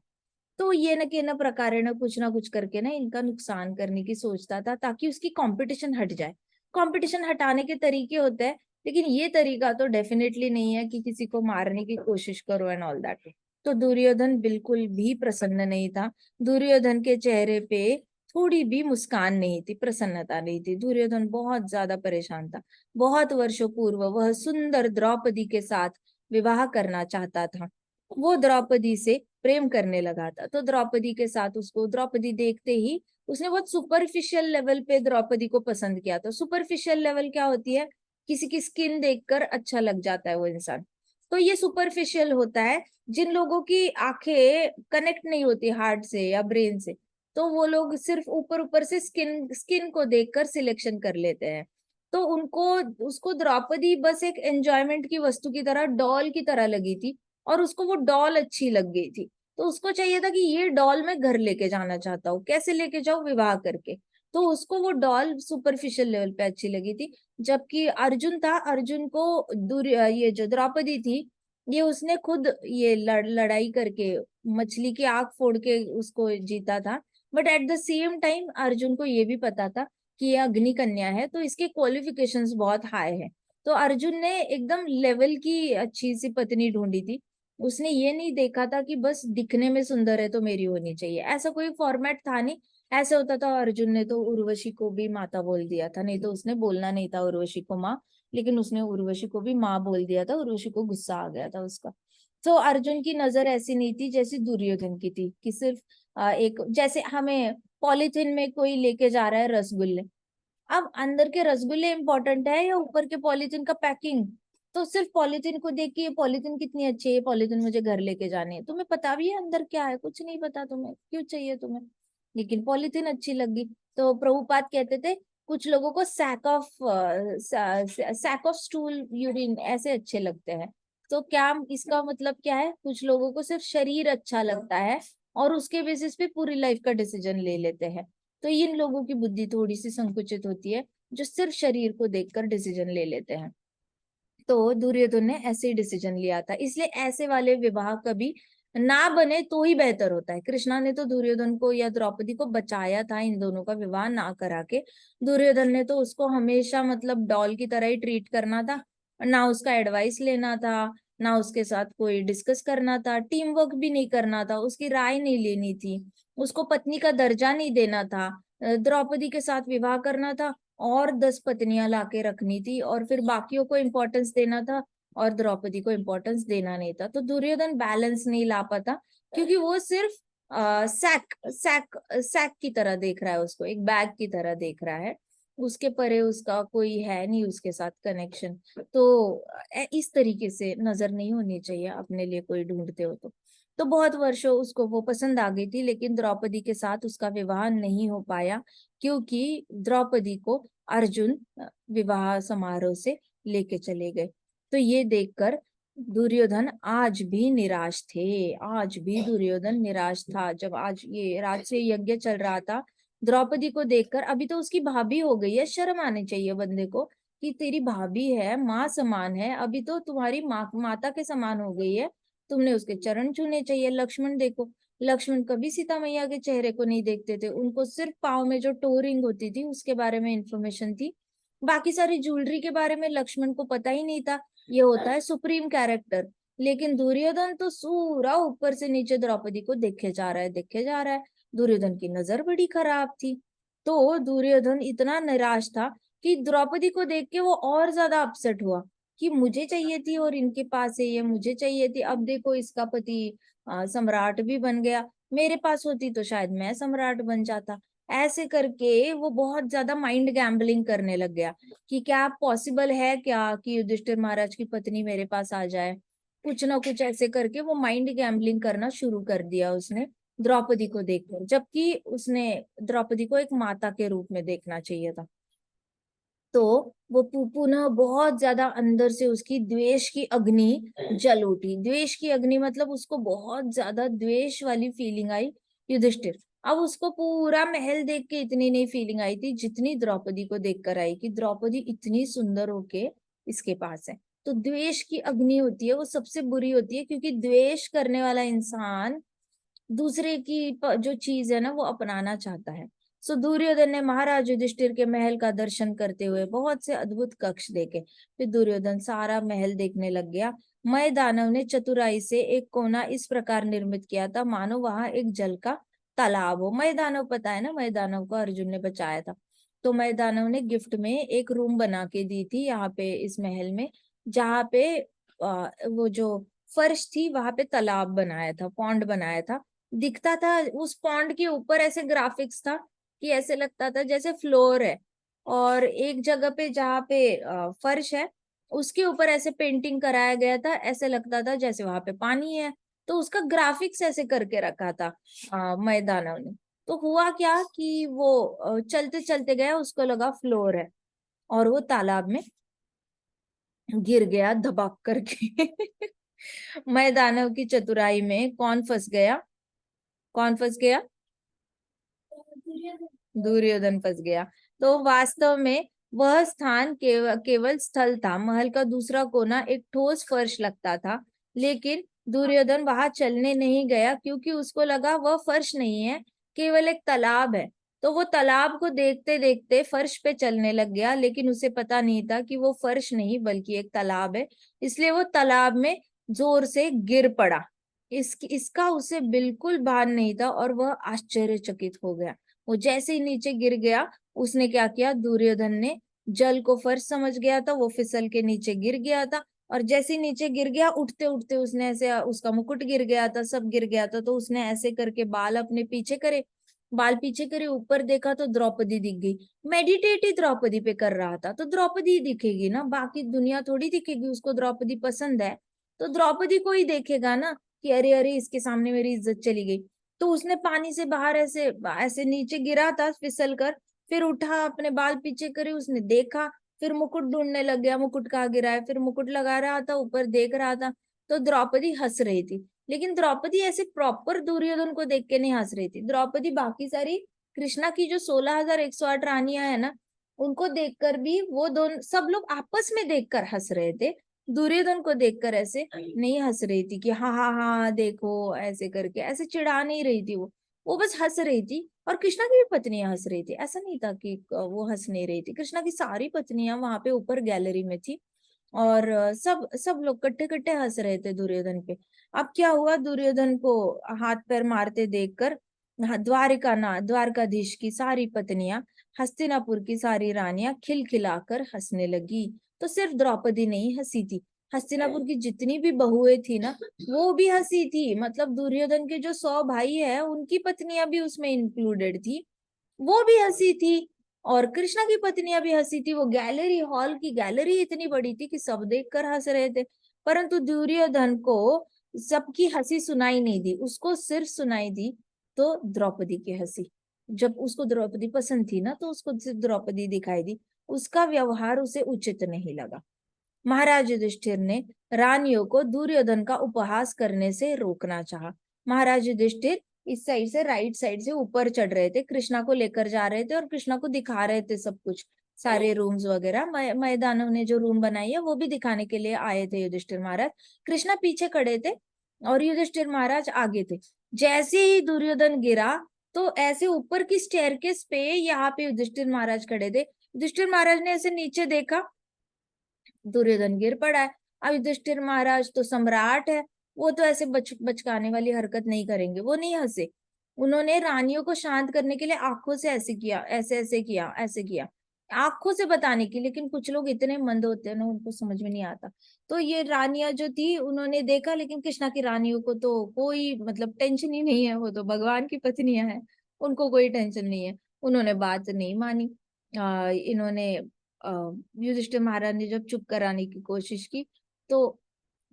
तो ये न के न प्रकार ना कुछ करके ना इनका नुकसान करने की सोचता था, ताकि उसकी कंपटीशन हट जाए। कंपटीशन हटाने के तरीके होते हैं, लेकिन ये तरीका तो डेफिनेटली नहीं है कि किसी को मारने की कोशिश करो एंड ऑल दैट। तो दुर्योधन बिल्कुल भी प्रसन्न नहीं था। दुर्योधन के चेहरे पे थोड़ी भी मुस्कान नहीं थी, प्रसन्नता नहीं थी। दुर्योधन बहुत ज्यादा परेशान था। बहुत वर्षों पूर्व वह सुंदर द्रौपदी के साथ विवाह करना चाहता था। वो द्रौपदी से प्रेम करने लगा था। तो द्रौपदी के साथ उसको, द्रौपदी देखते ही उसने बहुत सुपरफिशियल लेवल पे द्रौपदी को पसंद किया। तो सुपरफिशियल लेवल क्या होती है, किसी की स्किन देखकर अच्छा लग जाता है वो इंसान। तो ये सुपरफिशियल होता है। जिन लोगों की आंखें कनेक्ट नहीं होती हार्ट से या ब्रेन से, तो वो लोग सिर्फ ऊपर ऊपर से स्किन स्किन को देखकर सिलेक्शन कर लेते हैं। तो उनको, उसको द्रौपदी बस एक एंजॉयमेंट की वस्तु की तरह, डॉल की तरह लगी थी, और उसको वो डॉल अच्छी लग गई थी। तो उसको चाहिए था कि ये डॉल मैं घर लेके जाना चाहता हूँ, कैसे लेके जाऊं, विवाह करके। तो उसको वो डॉल सुपरफिशियल लेवल पे अच्छी लगी थी। जबकि अर्जुन था, अर्जुन को ये जो द्रौपदी थी, ये उसने खुद ये लड़ाई करके मछली की आंख फोड़ के उसको जीता था। But at the same time Arjun को ये भी पता था कि ये अग्नि कन्या है, तो इसके क्वालिफिकेशंस बहुत हाई है। तो अर्जुन ने एकदम लेवल की अच्छी सी पत्नी ढूंढी थी। उसने ये नहीं देखा था कि बस दिखने में सुंदर है तो मेरी होनी चाहिए, ऐसा कोई फॉर्मेट था नहीं। ऐसे होता था, अर्जुन ने तो उर्वशी को भी माता बोल दिया था, नहीं तो उसने बोलना नहीं था उर्वशी को माँ, लेकिन उसने उर्वशी को भी माँ बोल दिया था। उर्वशी को गुस्सा आ गया था उसका। तो अर्जुन की नजर ऐसी नहीं थी जैसी दुर्योधन की थी, कि सिर्फ एक, जैसे हमें पॉलिथीन में कोई लेके जा रहा है रसगुल्ले, अब अंदर के रसगुल्ले इंपॉर्टेंट है या ऊपर के पॉलिथीन का पैकिंग? तो सिर्फ पॉलिथीन को देख के ये पॉलिथीन कितनी अच्छी है, ये पॉलिथीन मुझे घर लेके जानी है, तुम्हें पता भी है अंदर क्या है? कुछ नहीं पता तुम्हें, क्यों चाहिए तुम्हें? लेकिन पॉलिथीन अच्छी लगी। तो प्रभुपाद कहते थे कुछ लोगों को सैक ऑफ स्टूल यूरिन ऐसे अच्छे लगते हैं। तो क्या इसका मतलब क्या है, कुछ लोगों को सिर्फ शरीर अच्छा लगता है और उसके बेसिस पे पूरी लाइफ का डिसीजन ले लेते हैं। तो इन लोगों की बुद्धि थोड़ी सी संकुचित होती है, जो सिर्फ शरीर को देखकर डिसीजन ले लेते हैं। तो दुर्योधन ने ऐसे ही डिसीजन लिया था, इसलिए ऐसे वाले विवाह कभी ना बने तो ही बेहतर होता है। कृष्णा ने तो दुर्योधन को या द्रौपदी को बचाया था इन दोनों का विवाह ना करा के। दुर्योधन ने तो उसको हमेशा मतलब डॉल की तरह ही ट्रीट करना था, ना उसका एडवाइस लेना था, ना उसके साथ कोई डिस्कस करना था, टीम वर्क भी नहीं करना था, उसकी राय नहीं लेनी थी, उसको पत्नी का दर्जा नहीं देना था। द्रौपदी के साथ विवाह करना था और 10 पत्नियां लाके रखनी थी, और फिर बाकियों को इम्पोर्टेंस देना था और द्रौपदी को इम्पोर्टेंस देना नहीं था। तो दुर्योधन बैलेंस नहीं ला पाता, क्योंकि वो सिर्फ सैक सैक सैक की तरह देख रहा है उसको, एक बैग की तरह देख रहा है। उसके परे उसका कोई है नहीं उसके साथ कनेक्शन। तो इस तरीके से नजर नहीं होनी चाहिए अपने लिए कोई ढूंढते हो तो बहुत वर्षों उसको वो पसंद आ गई थी, लेकिन द्रौपदी के साथ उसका विवाह नहीं हो पाया, क्योंकि द्रौपदी को अर्जुन विवाह समारोह से लेके चले गए। तो ये देखकर दुर्योधन आज भी निराश थे, आज भी दुर्योधन निराश था। जब आज ये राजसूय यज्ञ चल रहा था, द्रौपदी को देखकर, अभी तो उसकी भाभी हो गई है, शर्म आनी चाहिए बंदे को कि तेरी भाभी है, माँ समान है, अभी तो तुम्हारी माँ माता के समान हो गई है, तुमने उसके चरण छूने चाहिए। लक्ष्मण देखो, लक्ष्मण कभी सीता मैया के चेहरे को नहीं देखते थे, उनको सिर्फ पाँव में जो टोरिंग होती थी उसके बारे में इंफॉर्मेशन थी, बाकी सारी ज्वेलरी के बारे में लक्ष्मण को पता ही नहीं था। ये होता है सुप्रीम कैरेक्टर। लेकिन दुर्योधन तो सूरा ऊपर से नीचे द्रौपदी को देखे जा रहा है, देखे जा रहा है। दुर्योधन की नजर बड़ी खराब थी। तो दुर्योधन इतना निराश था कि द्रौपदी को देख के वो और ज्यादा अपसेट हुआ कि मुझे चाहिए थी और इनके पास है ये, मुझे चाहिए थी, अब देखो इसका पति सम्राट भी बन गया, मेरे पास होती तो शायद मैं सम्राट बन जाता। ऐसे करके वो बहुत ज्यादा माइंड गैम्बलिंग करने लग गया कि क्या पॉसिबल है क्या कि युधिष्ठिर महाराज की पत्नी मेरे पास आ जाए। कुछ ना कुछ ऐसे करके वो माइंड गैम्बलिंग करना शुरू कर दिया उसने द्रौपदी को देखकर, जबकि उसने द्रौपदी को एक माता के रूप में देखना चाहिए था। तो वो पुनः बहुत ज्यादा अंदर से उसकी द्वेष की अग्नि जल उठी। द्वेष की अग्नि मतलब उसको बहुत ज्यादा द्वेष वाली फीलिंग आई युधिष्ठिर। अब उसको पूरा महल देख के इतनी नहीं फीलिंग आई थी जितनी द्रौपदी को देखकर आई कि द्रौपदी इतनी सुंदर होके इसके पास है। तो द्वेष की अग्नि होती है वो सबसे बुरी होती है, क्योंकि द्वेष करने वाला इंसान दूसरे की जो चीज है ना वो अपनाना चाहता है। सो दुर्योधन ने महाराज युधिष्ठिर के महल का दर्शन करते हुए बहुत से अद्भुत कक्ष देखे। फिर दुर्योधन सारा महल देखने लग गया। मय दानव ने चतुराई से एक कोना इस प्रकार निर्मित किया था मानो वहां एक जल का तालाब हो। मय दानव पता है ना, मय दानव को अर्जुन ने बचाया था। तो मय दानव ने गिफ्ट में एक रूम बना के दी थी यहाँ पे इस महल में, जहाँ पे वो जो फर्श थी वहां पे तालाब बनाया था, पॉन्ड बनाया था। दिखता था उस पॉन्ड के ऊपर ऐसे ग्राफिक्स था कि ऐसे लगता था जैसे फ्लोर है, और एक जगह पे जहाँ पे फर्श है उसके ऊपर ऐसे पेंटिंग कराया गया था, ऐसे लगता था जैसे वहां पे पानी है। तो उसका ग्राफिक्स ऐसे करके रखा था मय दानव ने। तो हुआ क्या कि वो चलते चलते गया, उसको लगा फ्लोर है, और वो तालाब में गिर गया धबक करके। मय दानव की चतुराई में कौन फंस गया? कौन फंस गया? दुर्योधन फंस गया। तो वास्तव में वह स्थान केवल स्थल था, महल का दूसरा कोना एक ठोस फर्श लगता था। लेकिन दुर्योधन वहां चलने नहीं गया, क्योंकि उसको लगा वह फर्श नहीं है, केवल एक तालाब है। तो वो तालाब को देखते देखते फर्श पे चलने लग गया, लेकिन उसे पता नहीं था कि वो फर्श नहीं बल्कि एक तालाब है। इसलिए वो तालाब में जोर से गिर पड़ा। इसका उसे बिल्कुल भान नहीं था और वह आश्चर्यचकित हो गया। वो जैसे ही नीचे गिर गया, उसने क्या किया, दुर्योधन ने जल को फर्श समझ गया था, वो फिसल के नीचे गिर गया था। और जैसे ही नीचे गिर गया, उठते उठते उसने ऐसे, उसका मुकुट गिर गया था, सब गिर गया था। तो उसने ऐसे करके बाल अपने पीछे करे, बाल पीछे करे, ऊपर देखा तो द्रौपदी दिख गई। मेडिटेट ही द्रौपदी पे कर रहा था, तो द्रौपदी ही दिखेगी ना, बाकी दुनिया थोड़ी दिखेगी। उसको द्रौपदी पसंद है तो द्रौपदी को ही देखेगा ना कि अरे अरे इसके सामने मेरी इज्जत चली गई। तो उसने पानी से बाहर ऐसे ऐसे नीचे गिरा था फिसल कर, फिर उठा, अपने बाल पीछे करे, उसने देखा, फिर मुकुट ढूंढने लग गया, मुकुट कहाँ गिरा है, फिर मुकुट लगा रहा था, ऊपर देख रहा था। तो द्रौपदी हंस रही थी, लेकिन द्रौपदी ऐसे प्रॉपर दुर्योधन को देख के नहीं हंस रही थी। द्रौपदी बाकी सारी कृष्णा की जो 16,108 रानियां है ना, उनको देखकर भी, वो दोनों सब लोग आपस में देखकर हंस रहे थे, दुर्योधन को देखकर ऐसे नहीं हंस रही थी कि हाँ हाँ हाँ देखो ऐसे करके, ऐसे चिढ़ा नहीं रही थी वो बस हंस रही थी। और कृष्णा की भी पत्नियां हंस रही थी, ऐसा नहीं था कि वो हंस नहीं रही थी। कृष्णा की सारी पत्नियां वहां पे ऊपर गैलरी में थी, और सब सब लोग कट्टे कट्टे हंस रहे थे दुर्योधन पे। अब क्या हुआ, दुर्योधन को हाथ पैर मारते देखकर द्वारकाधीश की सारी पत्नियां, हस्तिनापुर की सारी रानियां खिलखिलाकर हंसने लगी। तो सिर्फ द्रौपदी नहीं हंसी थी, हस्तिनापुर की जितनी भी बहुएं थी ना वो भी हंसी थी। मतलब दुर्योधन के जो 100 भाई है उनकी पत्नियां भी उसमें इंक्लूडेड थी, वो भी हंसी थी। और कृष्णा की पत्नियां भी हंसी थी। वो गैलरी, हॉल की गैलरी इतनी बड़ी थी कि सब देखकर हंस रहे थे, परंतु दुर्योधन को सबकी हंसी सुनाई नहीं दी। उसको सिर्फ सुनाई दी तो द्रौपदी की हंसी। जब उसको द्रौपदी पसंद थी ना, तो उसको सिर्फ द्रौपदी दिखाई दी। उसका व्यवहार उसे उचित नहीं लगा। महाराज युधिष्ठिर ने रानियों को दुर्योधन का उपहास करने से रोकना चाहा। महाराज युधिष्ठिर इस साइड से, राइट साइड से ऊपर चढ़ रहे थे, कृष्णा को लेकर जा रहे थे और कृष्णा को दिखा रहे थे सब कुछ, सारे रूम्स वगैरह। मैदानों ने जो रूम बनाई है वो भी दिखाने के लिए आए थे युधिष्ठिर महाराज। कृष्णा पीछे खड़े थे और युधिष्ठिर महाराज आगे थे। जैसे ही दुर्योधन गिरा तो ऐसे ऊपर की स्टेयरकेस पे यहाँ पे युधिष्ठिर महाराज खड़े थे। युधिष्ठिर महाराज ने ऐसे नीचे देखा, दुर्योधन गिर पड़ा है। अब युधिष्ठिर महाराज तो सम्राट है, वो तो ऐसे बचकाने वाली हरकत नहीं करेंगे, वो नहीं हंसे। उन्होंने रानियों को शांत करने के लिए आंखों से ऐसे किया, ऐसे ऐसे किया, ऐसे किया, आंखों से बताने की। लेकिन कुछ लोग इतने मंद होते हैं ना, उनको समझ में नहीं आता। तो ये रानियां जो थी उन्होंने देखा, लेकिन कृष्णा की रानियों को तो कोई मतलब टेंशन ही नहीं है, वो तो भगवान की पत्नियां हैं, उनको कोई टेंशन नहीं है। उन्होंने बात नहीं मानी। इन्होंने युधिष्ठिर महाराज ने जब चुप कराने की कोशिश की तो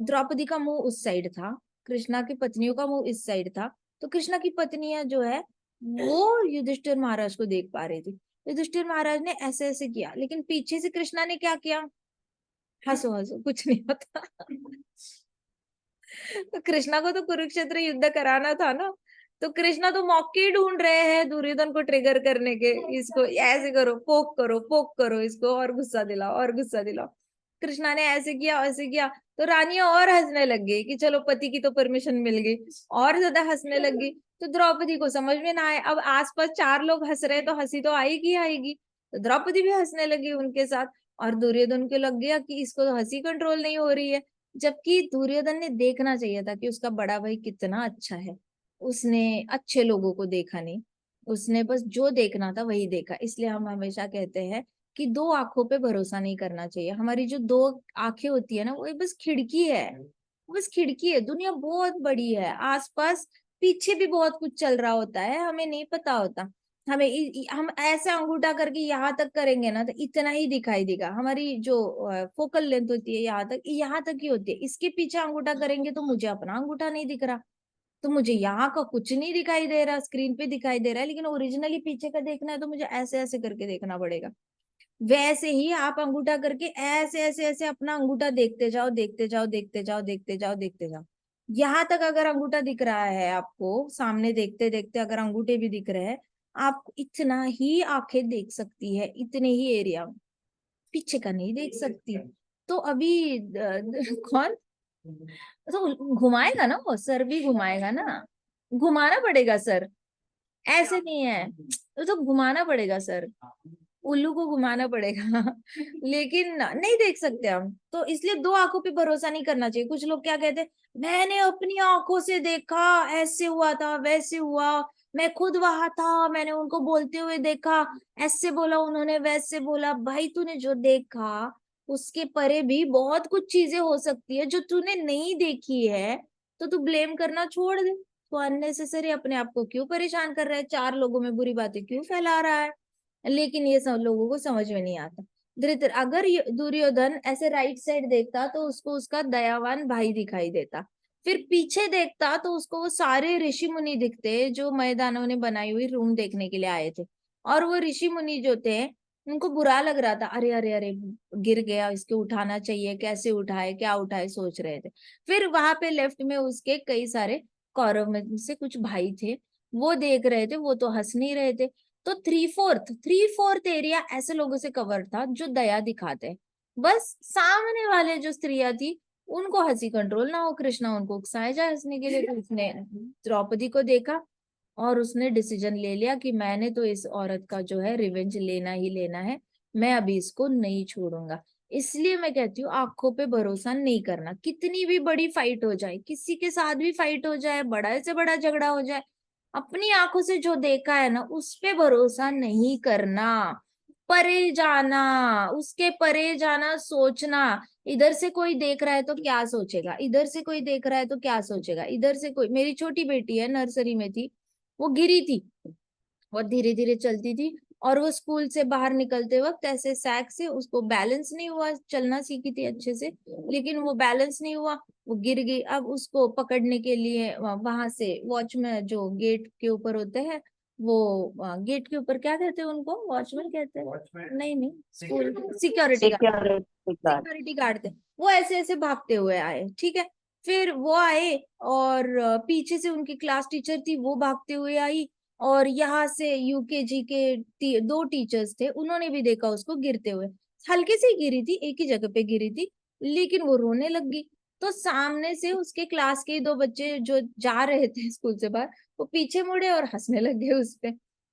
द्रौपदी का मुंह उस साइड था, कृष्णा की पत्नियों का मुंह इस साइड था। तो कृष्णा की पत्नियां जो है वो युधिष्ठिर महाराज को देख पा रही थी। युधिष्ठिर महाराज ने ऐसे ऐसे किया, लेकिन पीछे से कृष्णा ने क्या किया, हंसो हंसो, कुछ नहीं होता। तो कृष्णा को तो कुरुक्षेत्र युद्ध कराना था ना, तो कृष्णा तो मौके ढूंढ रहे हैं दुर्योधन को ट्रिगर करने के। इसको ऐसे करो, पोक करो इसको, और गुस्सा दिलाओ, और गुस्सा दिलाओ। कृष्णा ने ऐसे किया, ऐसे किया, तो रानियां और हंसने लग गई कि चलो पति की तो परमिशन मिल गई, और ज्यादा हंसने लग गई। तो द्रौपदी को समझ में ना आए, अब आसपास 4 लोग हंस रहे तो हंसी तो आएगी आएगी। तो द्रौपदी भी हंसने लगी उनके साथ, और दुर्योधन को लग गया कि इसको तो हंसी कंट्रोल नहीं हो रही है। जबकि दुर्योधन ने देखना चाहिए था कि उसका बड़ा भाई कितना अच्छा है। उसने अच्छे लोगों को देखा नहीं, उसने बस जो देखना था वही देखा। इसलिए हम हमेशा कहते हैं कि 2 आंखों पे भरोसा नहीं करना चाहिए। हमारी जो 2 आंखें होती है ना, वो बस खिड़की है, बस खिड़की है। दुनिया बहुत बड़ी है, आसपास पीछे भी बहुत कुछ चल रहा होता है, हमें नहीं पता होता। हम ऐसे अंगूठा करके यहाँ तक करेंगे ना तो इतना ही दिखाई देगा। हमारी जो फोकल लेंथ होती है यहाँ तक ही होती है। इसके पीछे अंगूठा करेंगे तो मुझे अपना अंगूठा नहीं दिख रहा, तो मुझे यहाँ का कुछ नहीं दिखाई दे रहा, स्क्रीन पे दिखाई दे रहा है, लेकिन ओरिजिनली पीछे का देखना है तो मुझे ऐसे ऐसे करके देखना पड़ेगा। वैसे ही आप अंगूठा करके ऐसे ऐसे ऐसे अपना अंगूठा देखते जाओ, देखते जाओ, देखते जाओ, देखते जाओ, देखते जाओ। यहाँ तक अगर अंगूठा दिख रहा है आपको, सामने देखते देखते अगर अंगूठे भी दिख रहे हैं, आप इतना ही आंखें देख सकती है, इतने ही एरिया, पीछे का नहीं देख सकती। तो अभी कौन तो घुमाएगा ना, वो सर भी घुमाएगा ना, घुमाना पड़ेगा सर, ऐसे नहीं है, तो घुमाना पड़ेगा सर, उल्लू को घुमाना पड़ेगा। लेकिन नहीं देख सकते हम, तो इसलिए 2 आंखों पे भरोसा नहीं करना चाहिए। कुछ लोग क्या कहते हैं, मैंने अपनी आंखों से देखा, ऐसे हुआ था, वैसे हुआ, मैं खुद वहां था, मैंने उनको बोलते हुए देखा, ऐसे बोला उन्होंने, वैसे बोला। भाई तूने जो देखा उसके परे भी बहुत कुछ चीजें हो सकती है जो तूने नहीं देखी है, तो तू ब्लेम करना छोड़ दे। तो अननेसेसरी अपने आप को क्यों परेशान कर रहा है, 4 लोगों में बुरी बातें क्यों फैला रहा है। लेकिन ये सब लोगों को समझ में नहीं आता। धृतर अगर दुर्योधन ऐसे राइट साइड देखता तो उसको उसका दयावान भाई दिखाई देता, फिर पीछे देखता तो उसको वो सारे ऋषि मुनि दिखते जो मैदानों ने बनाई हुई रूम देखने के लिए आए थे। और वो ऋषि मुनि जो थे उनको बुरा लग रहा था, अरे अरे अरे गिर गया, इसको उठाना चाहिए, कैसे उठाए, क्या उठाए, सोच रहे थे। फिर वहां पे लेफ्ट में उसके कई सारे कौरव में से कुछ भाई थे, वो देख रहे थे, वो तो हंस नहीं रहे थे। तो 3/4 एरिया ऐसे लोगों से कवर था जो दया दिखाते हैं। बस सामने वाले जो स्त्रियां थी उनको हंसी कंट्रोल ना हो, कृष्णा उनको उकसाए जाए हंसने के लिए, तो उसने द्रौपदी को देखा और उसने डिसीजन ले लिया कि मैंने तो इस औरत का जो है रिवेंज लेना ही लेना है, मैं अभी इसको नहीं छोड़ूंगा। इसलिए मैं कहती हूँ आंखों पे भरोसा नहीं करना। कितनी भी बड़ी फाइट हो जाए, किसी के साथ भी फाइट हो जाए, बड़ा से बड़ा झगड़ा हो जाए, अपनी आंखों से जो देखा है ना उस पे भरोसा नहीं करना। परे जाना, उसके परे जाना, सोचना, इधर से कोई देख रहा है तो क्या सोचेगा, इधर से कोई देख रहा है तो क्या सोचेगा, इधर से कोई, मेरी छोटी बेटी है, नर्सरी में थी, वो गिरी थी, वो धीरे धीरे चलती थी, और वो स्कूल से बाहर निकलते वक्त ऐसे सैक से, उसको बैलेंस नहीं हुआ, चलना सीखी थी अच्छे से लेकिन वो बैलेंस नहीं हुआ, वो गिर गई। अब उसको पकड़ने के लिए वहां से वॉचमैन जो गेट के ऊपर होते हैं, वो गेट के ऊपर क्या कहते हैं उनको, वॉचमैन कहते हैं? नहीं नहीं, school security guard, security guard. Security guard थे। वो ऐसे ऐसे भागते हुए आए, ठीक है। फिर वो आए और पीछे से उनकी क्लास टीचर थी, वो भागते हुए आई। और यहाँ से यूकेजी के दो टीचर्स थे, उन्होंने भी देखा उसको गिरते हुए। हल्के से ही गिरी थी, एक ही जगह पे गिरी थी, लेकिन वो रोने लग गई। तो सामने से उसके क्लास के दो बच्चे जो जा रहे थे स्कूल से बाहर, वो पीछे मुड़े और हंसने लग गए उस पे।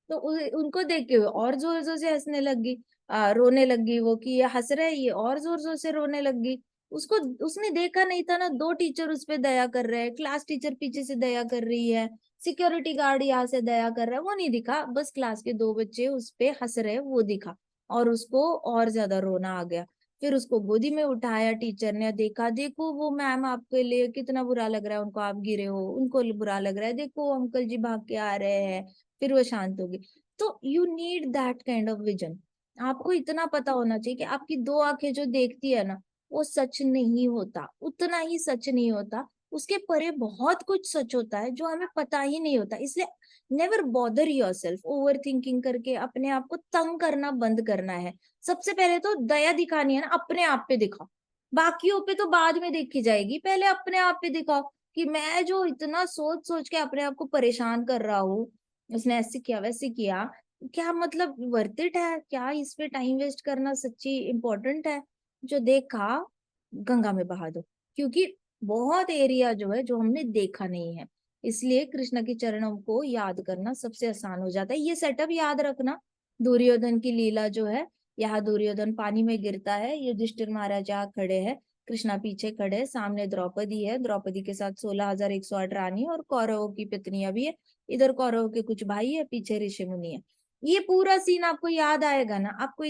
तो उनको देख के और जोर जोर से हंसने लग गई, रोने लग गई वो, कि ये हंस रहा है, ये और जोर जोर से रोने लग गई। उसको, उसने देखा नहीं था ना, दो टीचर उस पे दया कर रहे हैं, क्लास टीचर पीछे से दया कर रही है, सिक्योरिटी गार्ड यहाँ से दया कर रहा है, वो नहीं दिखा, बस क्लास के दो बच्चे उस पे हंस रहे हैं वो दिखा। और उसको और ज्यादा रोना आ गया। फिर उसको गोदी में उठाया टीचर ने, देखा देखो वो मैम आपके लिए कितना बुरा लग रहा है, उनको आप गिरे हो, उनको बुरा लग रहा है, देखो अंकल जी भाग के आ रहे हैं। फिर वो शांत होगी। तो you need that kind of vision. आपको इतना पता होना चाहिए कि आपकी दो आंखें जो देखती है ना, वो सच नहीं होता, उतना ही सच नहीं होता, उसके परे बहुत कुछ सच होता है जो हमें पता ही नहीं होता। इसलिए never bother yourself over thinking करके अपने आप को तंग करना बंद करना है। सबसे पहले तो दया दिखानी है ना, अपने आप पे दिखाओ, बाकियों पे तो बाद में देखी जाएगी, पहले अपने आप पे दिखाओ कि मैं जो इतना सोच सोच के अपने आप को परेशान कर रहा हूँ, उसने ऐसे किया वैसे किया, क्या मतलब वर्थ इट है क्या, इस पे टाइम वेस्ट करना सच्ची इम्पोर्टेंट है? जो देखा गंगा में बहा दो, क्योंकि बहुत एरिया जो है जो हमने देखा नहीं है। इसलिए कृष्ण के चरणों को याद करना सबसे आसान हो जाता है। ये सेटअप याद रखना, दुर्योधन की लीला जो है, यहाँ दुर्योधन पानी में गिरता है, युधिष्ठिर महाराज यहाँ खड़े हैं, कृष्णा पीछे खड़े हैं, सामने द्रौपदी है, द्रौपदी के साथ 16,108 रानी और कौरवों की पत्नियां भी है, इधर कौरवों के कुछ भाई है, पीछे ऋषि मुनि है। ये पूरा सीन आपको याद आएगा ना, आपको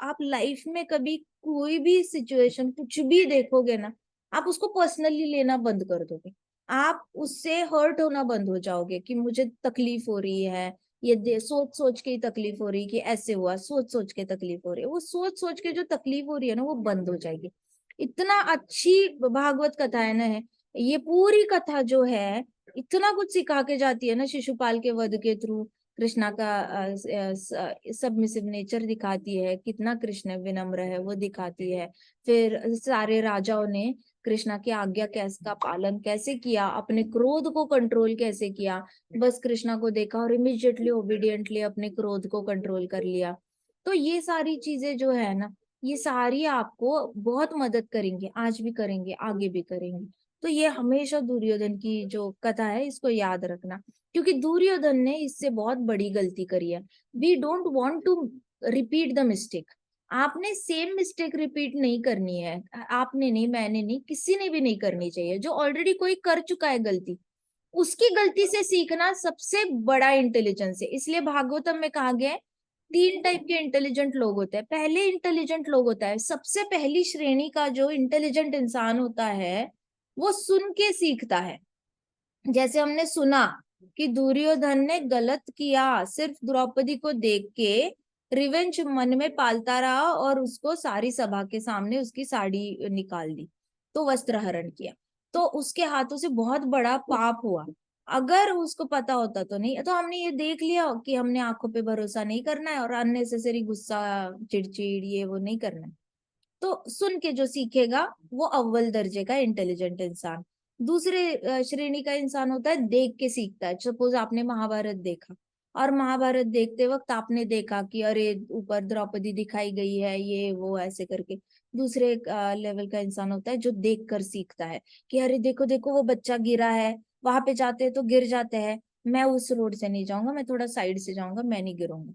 आप लाइफ में कभी कोई भी सिचुएशन कुछ भी देखोगे ना, आप उसको पर्सनली लेना बंद कर दोगे, आप उससे हर्ट होना बंद हो जाओगे कि मुझे तकलीफ हो रही है, ये सोच सोच के ही तकलीफ हो रही है कि ऐसे हुआ, सोच सोच के तकलीफ हो रही है, वो सोच सोच के जो तकलीफ हो रही है ना वो बंद हो जाएगी। इतना अच्छी भागवत कथा है ना, है ये पूरी कथा जो है, इतना कुछ सिखा के जाती है ना, शिशुपाल के वध के थ्रू कृष्णा का सबमिसिव नेचर दिखाती है, कितना कृष्ण विनम्र है वो दिखाती है। फिर सारे राजाओं ने कृष्णा की आज्ञा का पालन कैसे किया, अपने क्रोध को कंट्रोल कैसे किया, बस कृष्णा को देखा और इमिडिएटली ओबीडियंटली अपने क्रोध को कंट्रोल कर लिया। तो ये सारी चीजें जो है ना, ये सारी आपको बहुत मदद करेंगे, आज भी करेंगे, आगे भी करेंगे। तो ये हमेशा दुर्योधन की जो कथा है इसको याद रखना, क्योंकि दुर्योधन ने इससे बहुत बड़ी गलती करी है। We don't want to repeat the mistake. आपने सेम मिस्टेक रिपीट नहीं करनी है, आपने नहीं, मैंने नहीं, किसी ने भी नहीं करनी चाहिए। जो ऑलरेडी कोई कर चुका है गलती, उसकी गलती से सीखना सबसे बड़ा इंटेलिजेंस है। इसलिए भागवतम में कहा गया है 3 टाइप के इंटेलिजेंट लोग होते हैं। पहले इंटेलिजेंट लोग होता है, सबसे पहली श्रेणी का जो इंटेलिजेंट इंसान होता है, वो सुन के सीखता है। जैसे हमने सुना कि दुर्योधन ने गलत किया, सिर्फ द्रौपदी को देख के रिवेंज मन में पालता रहा और उसको सारी सभा के सामने उसकी साड़ी निकाल दी, तो वस्त्र हरण किया, तो उसके हाथों से बहुत बड़ा पाप हुआ। अगर उसको पता होता तो नहीं, तो हमने ये देख लिया कि हमने आंखों पे भरोसा नहीं करना है और अननेसेसरी गुस्सा, चिड़चिड़, ये वो नहीं करना है। तो सुन के जो सीखेगा वो अव्वल दर्जे का इंटेलिजेंट इंसान। दूसरे श्रेणी का इंसान होता है देख के सीखता है। सपोज आपने महाभारत देखा और महाभारत देखते वक्त आपने देखा कि अरे ऊपर द्रौपदी दिखाई गई है, ये वो ऐसे करके। दूसरे लेवल का इंसान होता है जो देख कर सीखता है कि अरे देखो देखो वो बच्चा गिरा है, वहां पे जाते हैं तो गिर जाते हैं, मैं उस रोड से नहीं जाऊंगा, मैं थोड़ा साइड से जाऊंगा, मैं नहीं गिरूंगा।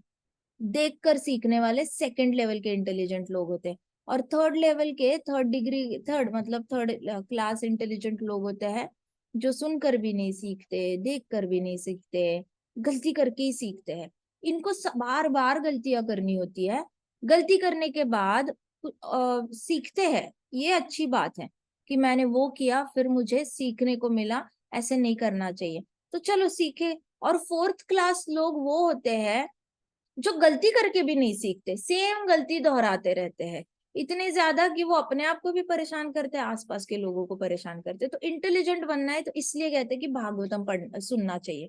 देखकर सीखने वाले सेकंड लेवल के इंटेलिजेंट लोग होते हैं। और थर्ड लेवल के, थर्ड डिग्री, थर्ड मतलब थर्ड क्लास इंटेलिजेंट लोग होते हैं जो सुनकर भी नहीं सीखते, देख कर भी नहीं सीखते, गलती करके ही सीखते हैं। इनको बार बार गलतियां करनी होती है, गलती करने के बाद सीखते हैं। ये अच्छी बात है कि मैंने वो किया फिर मुझे सीखने को मिला, ऐसे नहीं करना चाहिए, तो चलो सीखे। और फोर्थ क्लास लोग वो होते हैं जो गलती करके भी नहीं सीखते, सेम गलती दोहराते रहते हैं इतने ज्यादा कि वो अपने आप को भी परेशान करते हैं, आसपास के लोगों को परेशान करते हैं। तो इंटेलिजेंट बनना है तो इसलिए कहते हैं कि भागवतम पढ़ सुनना चाहिए।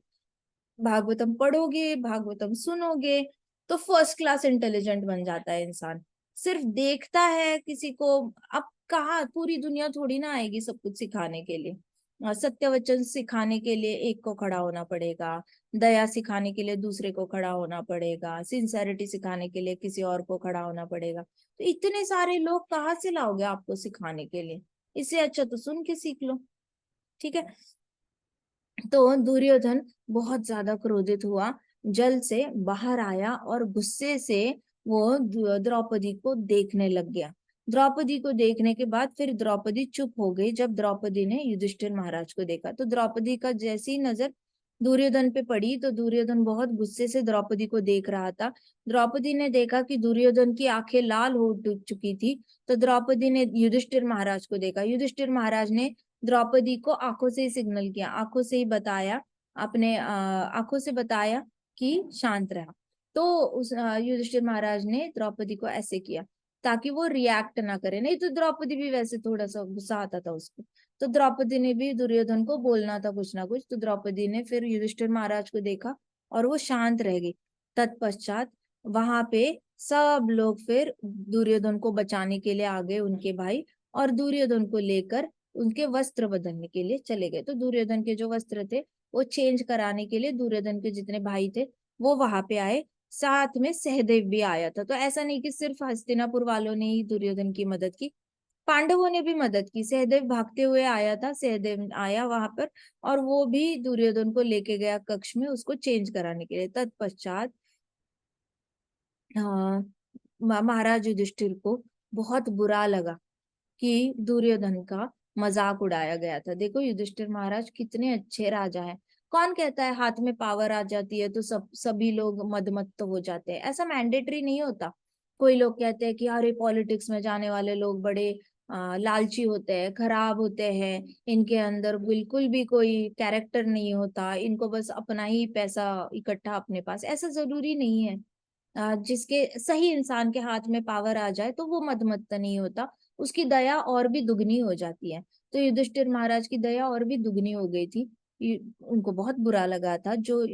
भागवतम पढ़ोगे, भागवतम सुनोगे तो फर्स्ट क्लास इंटेलिजेंट बन जाता है इंसान। सिर्फ देखता है किसी को, अब कहाँ पूरी दुनिया थोड़ी ना आएगी सब कुछ सिखाने के लिए। सत्य वचन सिखाने के लिए एक को खड़ा होना पड़ेगा, दया सिखाने के लिए दूसरे को खड़ा होना पड़ेगा, सिंसेरिटी सिखाने के लिए किसी और को खड़ा होना पड़ेगा। तो इतने सारे लोग कहाँ से लाओगे आपको सिखाने के लिए? इससे अच्छा तो सुन के सीख लो। ठीक है। तो दुर्योधन बहुत ज्यादा क्रोधित हुआ, जल से बाहर आया और गुस्से से वो द्रौपदी को देखने लग गया। द्रौपदी को देखने के बाद फिर द्रौपदी चुप हो गई। जब द्रौपदी ने युधिष्ठिर महाराज को देखा तो द्रौपदी का जैसी नजर दुर्योधन पे पड़ी तो दुर्योधन बहुत गुस्से से द्रौपदी को देख रहा था। द्रौपदी ने देखा कि दुर्योधन की आंखें लाल हो चुकी थी, तो द्रौपदी ने युधिष्ठिर महाराज को देखा। युधिष्ठिर महाराज ने द्रौपदी को आंखों से ही सिग्नल किया, आंखों से ही बताया, अपने आंखों से बताया कि शांत रहा। तो उस युधिष्ठिर महाराज ने द्रौपदी को ऐसे किया ताकि वो रिएक्ट ना करे, नहीं तो द्रौपदी भी वैसे थोड़ा सा गुस्सा आता था उसको। तो द्रौपदी ने भी दुर्योधन को बोलना था कुछ ना कुछ, तो द्रौपदी ने फिर युधिष्ठिर महाराज को देखा और वो शांत रह गई। तत्पश्चात वहां पे सब लोग फिर दुर्योधन को बचाने के लिए आ गए, उनके भाई, और दुर्योधन को लेकर उनके वस्त्र बदलने के लिए चले गए। तो दुर्योधन के जो वस्त्र थे वो चेंज कराने के लिए दुर्योधन के जितने भाई थे वो वहां पे आए, साथ में सहदेव भी आया था। तो ऐसा नहीं कि सिर्फ हस्तिनापुर वालों ने ही दुर्योधन की मदद की, पांडवों ने भी मदद की। सहदेव भागते हुए आया था, सहदेव आया वहां पर और वो भी दुर्योधन को लेके गया कक्ष में उसको चेंज कराने के लिए। तत्पश्चात महाराज युधिष्ठिर को बहुत बुरा लगा कि दुर्योधन का मजाक उड़ाया गया था। देखो युधिष्ठिर महाराज कितने अच्छे राजा हैं। कौन कहता है हाथ में पावर आ जाती है तो सभी लोग मदमत्त हो जाते हैं? ऐसा मैंडेटरी नहीं होता। कोई लोग कहते हैं कि अरे पॉलिटिक्स में जाने वाले लोग बड़े लालची होते हैं, खराब होते हैं, इनके अंदर बिल्कुल भी कोई कैरेक्टर नहीं होता, इनको बस अपना ही पैसा इकट्ठा अपने पास। ऐसा जरूरी नहीं है। जिसके सही इंसान के हाथ में पावर आ जाए तो वो मदमत्त नहीं होता, उसकी दया और भी दुगनी हो जाती है। तो युधिष्ठिर महाराज की दया और भी दुगनी हो गई थी। उनको बहुत बुरा लगा था जो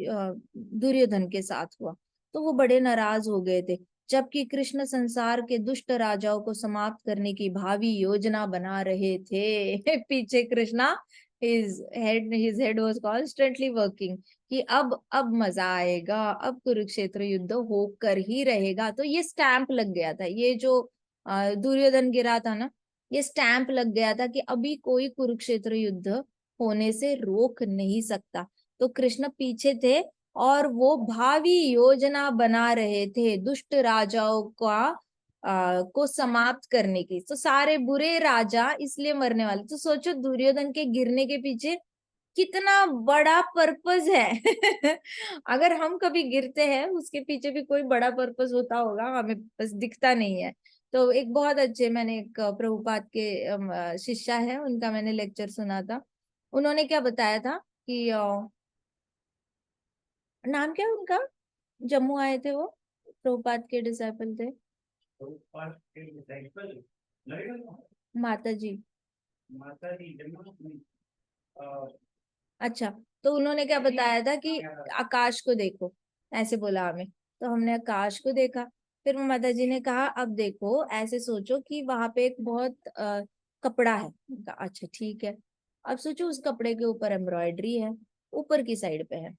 दुर्योधन के साथ हुआ, तो वो बड़े नाराज हो गए थे। जबकि कृष्ण संसार के दुष्ट राजाओं को समाप्त करने की भावी योजना बना रहे थे पीछे Krishna, his head was constantly working कि अब मजा आएगा, अब कुरुक्षेत्र युद्ध होकर ही रहेगा। तो ये स्टैंप लग गया था, ये जो दुर्योधन गिरा था ना, ये स्टैंप लग गया था कि अभी कोई कुरुक्षेत्र युद्ध होने से रोक नहीं सकता। तो कृष्ण पीछे थे और वो भावी योजना बना रहे थे दुष्ट राजाओं को समाप्त करने की। तो सारे बुरे राजा इसलिए मरने वाले। तो सोचो दुर्योधन के गिरने के पीछे कितना बड़ा पर्पस है अगर हम कभी गिरते हैं उसके पीछे भी कोई बड़ा पर्पस होता होगा, हमें बस दिखता नहीं है। तो एक बहुत अच्छे, मैंने एक प्रभुपाद के शिष्या है, उनका मैंने लेक्चर सुना था। उन्होंने क्या बताया था कि नाम क्या है उनका, जम्मू आए थे वो, प्रभुपाद के डिसाइपल थे, माता जी। अच्छा, तो उन्होंने क्या बताया था कि आकाश को देखो, ऐसे बोला हमें। तो हमने आकाश को देखा, फिर वो माता जी ने कहा अब देखो ऐसे सोचो कि वहां पे एक बहुत कपड़ा है। अच्छा ठीक है, अब सोचो उस कपड़े के ऊपर एम्ब्रॉयडरी है, ऊपर की साइड पे है।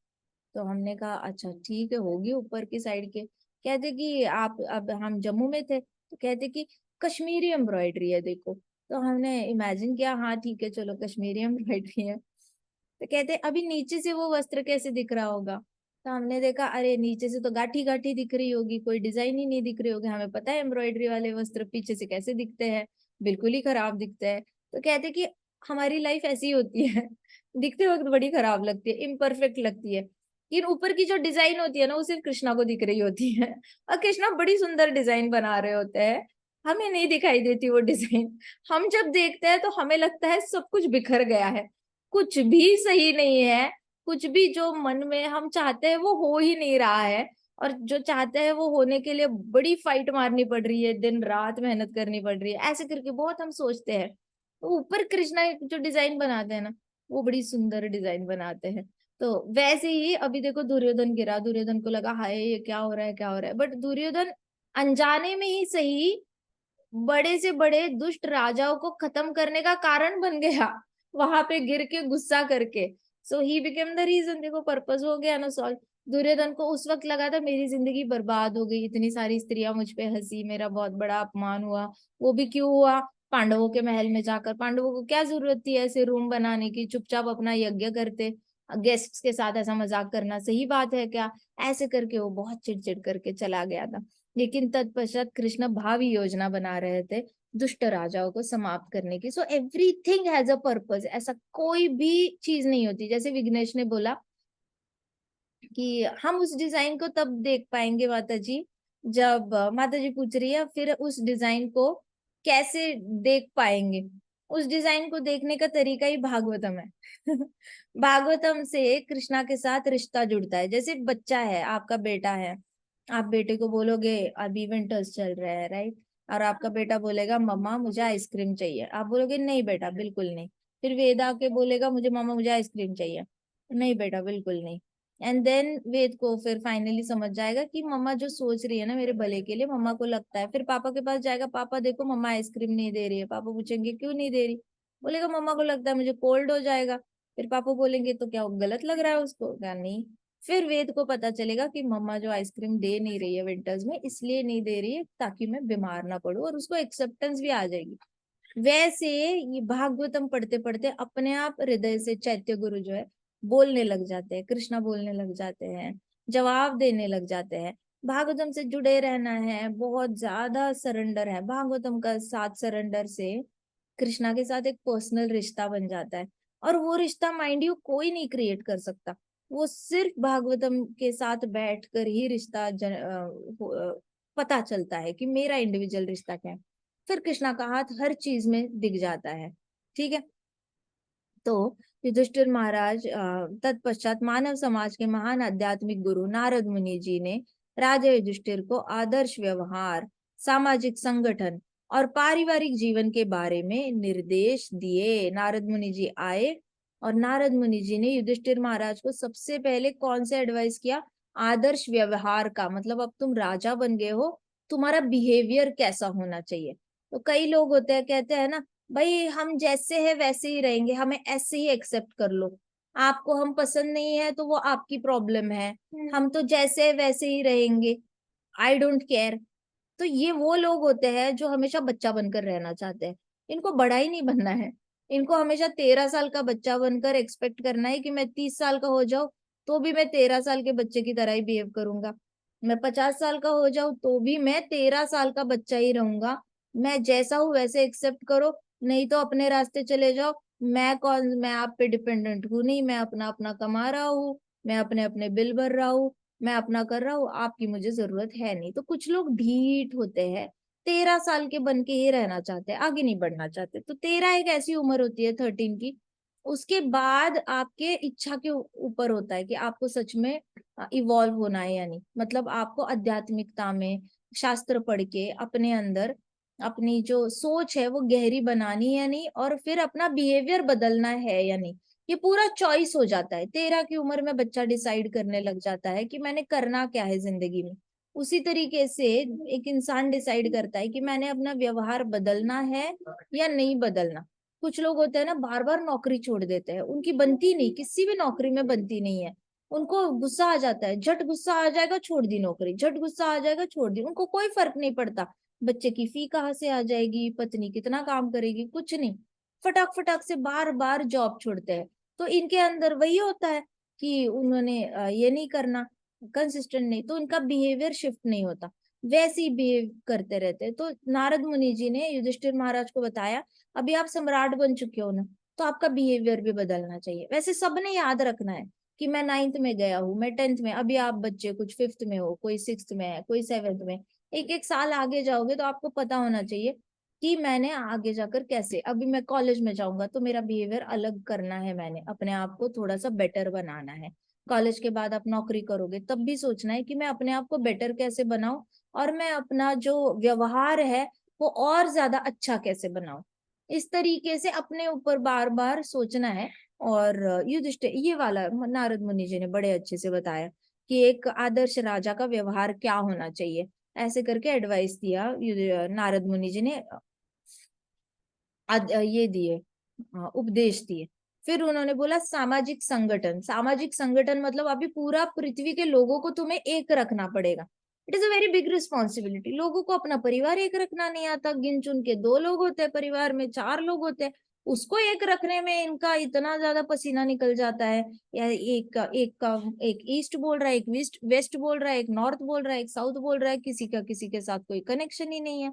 तो हमने कहा अच्छा ठीक है, होगी ऊपर की साइड के। कहते कि आप, अब हम जम्मू में थे तो कहते कि कश्मीरी एम्ब्रॉयडरी है देखो। तो हमने इमेजिन किया हाँ ठीक है चलो कश्मीरी एम्ब्रॉयडरी है। तो कहते अभी नीचे से वो वस्त्र कैसे दिख रहा होगा? तो हमने देखा अरे नीचे से तो गाठी गाठी दिख रही होगी, कोई डिजाइन ही नहीं दिख रही होगी। हमें पता है एम्ब्रॉयडरी वाले वस्त्र पीछे से कैसे दिखते हैं, बिल्कुल ही खराब दिखते हैं। तो कहते कि हमारी लाइफ ऐसी होती है दिखते वक्त बड़ी खराब लगती है, इम्परफेक्ट लगती है, लेकिन ऊपर की जो डिजाइन होती है ना वो सिर्फ कृष्णा को दिख रही होती है और कृष्णा बड़ी सुंदर डिजाइन बना रहे होते हैं, हमें नहीं दिखाई देती वो डिजाइन। हम जब देखते हैं तो हमें लगता है सब कुछ बिखर गया है, कुछ भी सही नहीं है, कुछ भी जो मन में हम चाहते हैं वो हो ही नहीं रहा है। और जो चाहते हैं वो होने के लिए बड़ी फाइट मारनी पड़ रही है, दिन रात मेहनत करनी पड़ रही है, ऐसे करके बहुत हम सोचते हैं। तो ऊपर कृष्णा जो डिजाइन बनाते हैं ना, वो बड़ी सुंदर डिजाइन बनाते हैं। तो वैसे ही अभी देखो दुर्योधन गिरा, दुर्योधन को लगा हाय ये क्या हो रहा है क्या हो रहा है, बट दुर्योधन अनजाने में ही सही बड़े से बड़े दुष्ट राजाओं को खत्म करने का कारण बन गया, वहां पे गिर के गुस्सा करके। सो ही बिकेम द रीजन। देखो पर्पस हो गया ना सॉल्व। दुर्योधन को उस वक्त लगा था मेरी जिंदगी बर्बाद हो गई, इतनी सारी स्त्रियां मुझ पे हंसी, मेरा बहुत बड़ा अपमान हुआ। वो भी क्यों हुआ? पांडवों के महल में जाकर। पांडवों को क्या जरूरत थी ऐसे रूम बनाने की, चुपचाप अपना यज्ञ करते। गेस्ट्स के साथ ऐसा मजाक करना सही बात है क्या? ऐसे करके वो बहुत चिड़चिड़ करके चला गया था। लेकिन तत्पश्चात कृष्ण भावी योजना बना रहे थे दुष्ट राजाओं को समाप्त करने की। So everything has a purpose. ऐसा कोई भी चीज नहीं होती। जैसे विघ्नेश ने बोला कि हम उस डिजाइन को तब देख पाएंगे माता जी, जब माता जी पूछ रही है फिर उस डिजाइन को कैसे देख पाएंगे। उस डिजाइन को देखने का तरीका ही भागवतम है। भागवतम से कृष्णा के साथ रिश्ता जुड़ता है। जैसे बच्चा है, आपका बेटा है, आप बेटे को बोलोगे अभी विंटर्स चल रहे हैं राइट, और आपका बेटा बोलेगा मम्मा मुझे आइसक्रीम चाहिए, आप बोलोगे नहीं बेटा बिल्कुल नहीं। फिर वेद आके बोलेगा मुझे मम्मा मुझे आइसक्रीम चाहिए, नहीं बेटा बिल्कुल नहीं। एंड देन वेद को फिर फाइनली समझ जाएगा कि मम्मा जो सोच रही है ना मेरे भले के लिए, मम्मा को लगता है। फिर पापा के पास जाएगा, पापा देखो मम्मा आइसक्रीम नहीं दे रही है। पापा पूछेंगे क्यों नहीं दे रही, बोलेगा मम्मा को लगता है मुझे कोल्ड हो जाएगा। फिर पापा बोलेंगे तो क्या वो गलत लग रहा है उसको, क्या नहीं। फिर वेद को पता चलेगा कि मम्मा जो आइसक्रीम दे नहीं रही है विंटर्स में इसलिए नहीं दे रही है ताकि मैं बीमार ना पड़ूं, और उसको एक्सेप्टेंस भी आ जाएगी। वैसे ये भागवतम पढ़ते पढ़ते अपने आप हृदय से चैत्य गुरु जो है बोलने लग जाते हैं, कृष्णा बोलने लग जाते हैं, जवाब देने लग जाते हैं। भागवतम से जुड़े रहना है, बहुत ज्यादा सरेंडर है भागवतम का साथ। सरेंडर से कृष्णा के साथ एक पर्सनल रिश्ता बन जाता है, और वो रिश्ता माइंड यू कोई नहीं क्रिएट कर सकता। वो सिर्फ भागवतम के साथ बैठकर ही रिश्ता पता चलता है कि मेरा इंडिविजुअल रिश्ता क्या है। फिर कृष्णा का हाथ हर चीज में दिख जाता है। ठीक है। तो युधिष्ठिर महाराज तत्पश्चात मानव समाज के महान आध्यात्मिक गुरु नारद मुनि जी ने राजा युधिष्ठिर को आदर्श व्यवहार, सामाजिक संगठन और पारिवारिक जीवन के बारे में निर्देश दिए। नारद मुनि जी आए और नारद मुनि जी ने युधिष्ठिर महाराज को सबसे पहले कौन से एडवाइस किया? आदर्श व्यवहार का। मतलब अब तुम राजा बन गए हो, तुम्हारा बिहेवियर कैसा होना चाहिए। तो कई लोग होते हैं कहते हैं ना भाई हम जैसे है वैसे ही रहेंगे, हमें ऐसे ही एक्सेप्ट कर लो, आपको हम पसंद नहीं है तो वो आपकी प्रॉब्लम है, हम तो जैसे है वैसे ही रहेंगे, आई डोंट केयर। तो ये वो लोग होते हैं जो हमेशा बच्चा बनकर रहना चाहते हैं। इनको बड़ा ही नहीं बनना है। इनको हमेशा 13 साल का बच्चा बनकर एक्सपेक्ट करना है कि मैं 30 साल का हो जाऊं तो भी मैं 13 साल के बच्चे की तरह ही बिहेव करूंगा। मैं 50 साल का हो जाऊं तो भी मैं 13 साल का बच्चा ही रहूंगा। मैं जैसा हूं वैसे एक्सेप्ट करो, नहीं तो अपने रास्ते चले जाओ। मैं आप पे डिपेंडेंट हूं नहीं, मैं अपना अपना कमा रहा हूँ, मैं अपने अपने बिल भर रहा हूँ, मैं अपना कर रहा हूँ, आपकी मुझे जरूरत है नहीं। तो कुछ लोग ढीठ होते हैं, 13 साल के बन के ही रहना चाहते हैं, आगे नहीं बढ़ना चाहते। तो 13 एक ऐसी उम्र होती है 13 की। उसके बाद आपके इच्छा के ऊपर होता है कि आपको सच में इवॉल्व होना है या नहीं। मतलब आपको आध्यात्मिकता में शास्त्र पढ़ के अपने अंदर अपनी जो सोच है वो गहरी बनानी है या नहीं, और फिर अपना बिहेवियर बदलना है या नहीं। ये पूरा चॉइस हो जाता है। 13 की उम्र में बच्चा डिसाइड करने लग जाता है कि मैंने करना क्या है जिंदगी में। उसी तरीके से एक इंसान डिसाइड करता है कि मैंने अपना व्यवहार बदलना है या नहीं बदलना। कुछ लोग होते हैं ना बार बार नौकरी छोड़ देते हैं, उनकी बनती नहीं, किसी भी नौकरी में बनती नहीं है। उनको गुस्सा आ जाता है, झट गुस्सा आ जाएगा छोड़ दी नौकरी, झट गुस्सा आ जाएगा छोड़ दी। उनको कोई फर्क नहीं पड़ता बच्चे की फी कहाँ से आ जाएगी, पत्नी कितना काम करेगी, कुछ नहीं। फटाक फटाक से बार बार जॉब छोड़ते हैं। तो इनके अंदर वही होता है कि उन्होंने ये नहीं करना, कंसिस्टेंट नहीं, तो उनका बिहेवियर शिफ्ट नहीं होता, वैसे ही बिहेव करते रहते हैं। तो नारद मुनि जी ने युधिष्ठिर महाराज को बताया अभी आप सम्राट बन चुके हो ना, तो आपका बिहेवियर भी बदलना चाहिए। वैसे सबने याद रखना है कि मैं 9th में गया हूँ, मैं 10th में, अभी आप बच्चे कुछ 5th में हो, कोई 6th में है, कोई 7th में। एक एक साल आगे जाओगे तो आपको पता होना चाहिए कि मैंने आगे जाकर कैसे, अभी मैं कॉलेज में जाऊंगा तो मेरा बिहेवियर अलग करना है, मैंने अपने आप को थोड़ा सा बेटर बनाना है। कॉलेज के बाद आप नौकरी करोगे तब भी सोचना है कि मैं अपने आप को बेटर कैसे बनाऊं और मैं अपना जो व्यवहार है वो और ज्यादा अच्छा कैसे बनाऊं। इस तरीके से अपने ऊपर बार बार सोचना है। और युधिष्ठिर, ये वाला नारद मुनि जी ने बड़े अच्छे से बताया कि एक आदर्श राजा का व्यवहार क्या होना चाहिए। ऐसे करके एडवाइस दिया नारद मुनि जी ने, ये दिए, उपदेश दिए। फिर उन्होंने बोला सामाजिक संगठन। सामाजिक संगठन मतलब अभी पूरा पृथ्वी के लोगों को तुम्हें एक रखना पड़ेगा। It is a very big responsibility. लोगों को अपना परिवार एक रखना नहीं आता, गिन चुन के 2 लोग होते हैं परिवार में, 4 लोग होते हैं, उसको एक रखने में इनका इतना ज्यादा पसीना निकल जाता है। या एक ईस्ट बोल रहा है, एक वेस्ट बोल रहा है, एक नॉर्थ बोल रहा है, एक साउथ बोल रहा है, किसी का किसी के साथ कोई कनेक्शन ही नहीं है,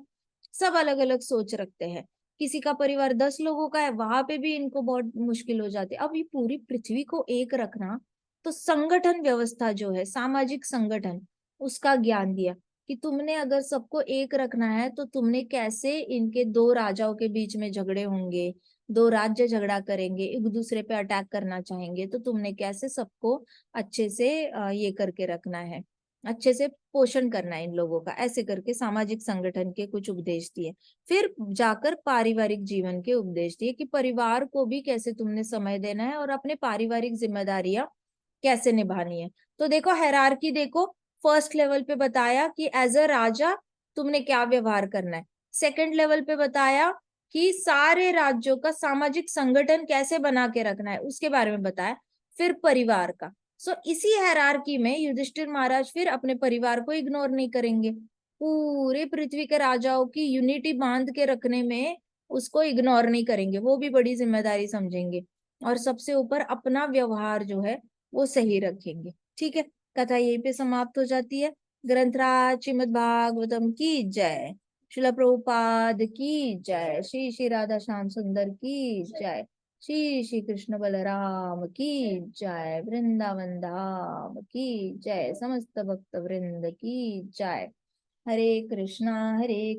सब अलग अलग सोच रखते हैं। किसी का परिवार 10 लोगों का है, वहां पे भी इनको बहुत मुश्किल हो जाती है। अब ये पूरी पृथ्वी को एक रखना, तो संगठन व्यवस्था जो है, सामाजिक संगठन, उसका ज्ञान दिया कि तुमने अगर सबको एक रखना है तो तुमने कैसे, इनके 2 राजाओं के बीच में झगड़े होंगे, 2 राज्य झगड़ा करेंगे, एक दूसरे पे अटैक करना चाहेंगे, तो तुमने कैसे सबको अच्छे से ये करके रखना है, अच्छे से पोषण करना है इन लोगों का। ऐसे करके सामाजिक संगठन के कुछ उपदेश दिए। फिर जाकर पारिवारिक जीवन के उपदेश दिए कि परिवार को भी कैसे तुमने समय देना है और अपने पारिवारिक जिम्मेदारियां कैसे निभानी है। तो देखो हायरार्की, देखो फर्स्ट लेवल पे बताया कि एज अ राजा तुमने क्या व्यवहार करना है। सेकंड लेवल पे बताया कि सारे राज्यों का सामाजिक संगठन कैसे बना के रखना है, उसके बारे में बताया। फिर परिवार का। सो इसी हायरार्की में युधिष्ठिर महाराज फिर अपने परिवार को इग्नोर नहीं करेंगे। पूरे पृथ्वी के राजाओं की यूनिटी बांध के रखने में उसको इग्नोर नहीं करेंगे, वो भी बड़ी जिम्मेदारी समझेंगे। और सबसे ऊपर अपना व्यवहार जो है वो सही रखेंगे। ठीक है, कथा यहीं पे समाप्त हो जाती है। ग्रंथराज श्रीमद् भागवतम की जय। श्रील प्रभुपाद की जय। श्री श्री राधा श्याम सुंदर की जय। श्री श्री कृष्ण बलराम की जय। वृंदावन धाम की जय। समस्त भक्त वृंद की जय। हरे कृष्णा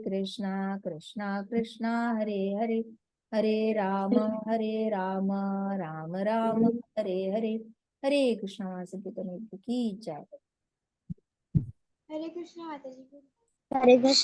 कृष्णा कृष्णा हरे हरे, हरे राम राम राम हरे हरे, हरे कृष्णा वासुदेव की जय। हरे कृष्णा माता जी। हरे कृष्ण।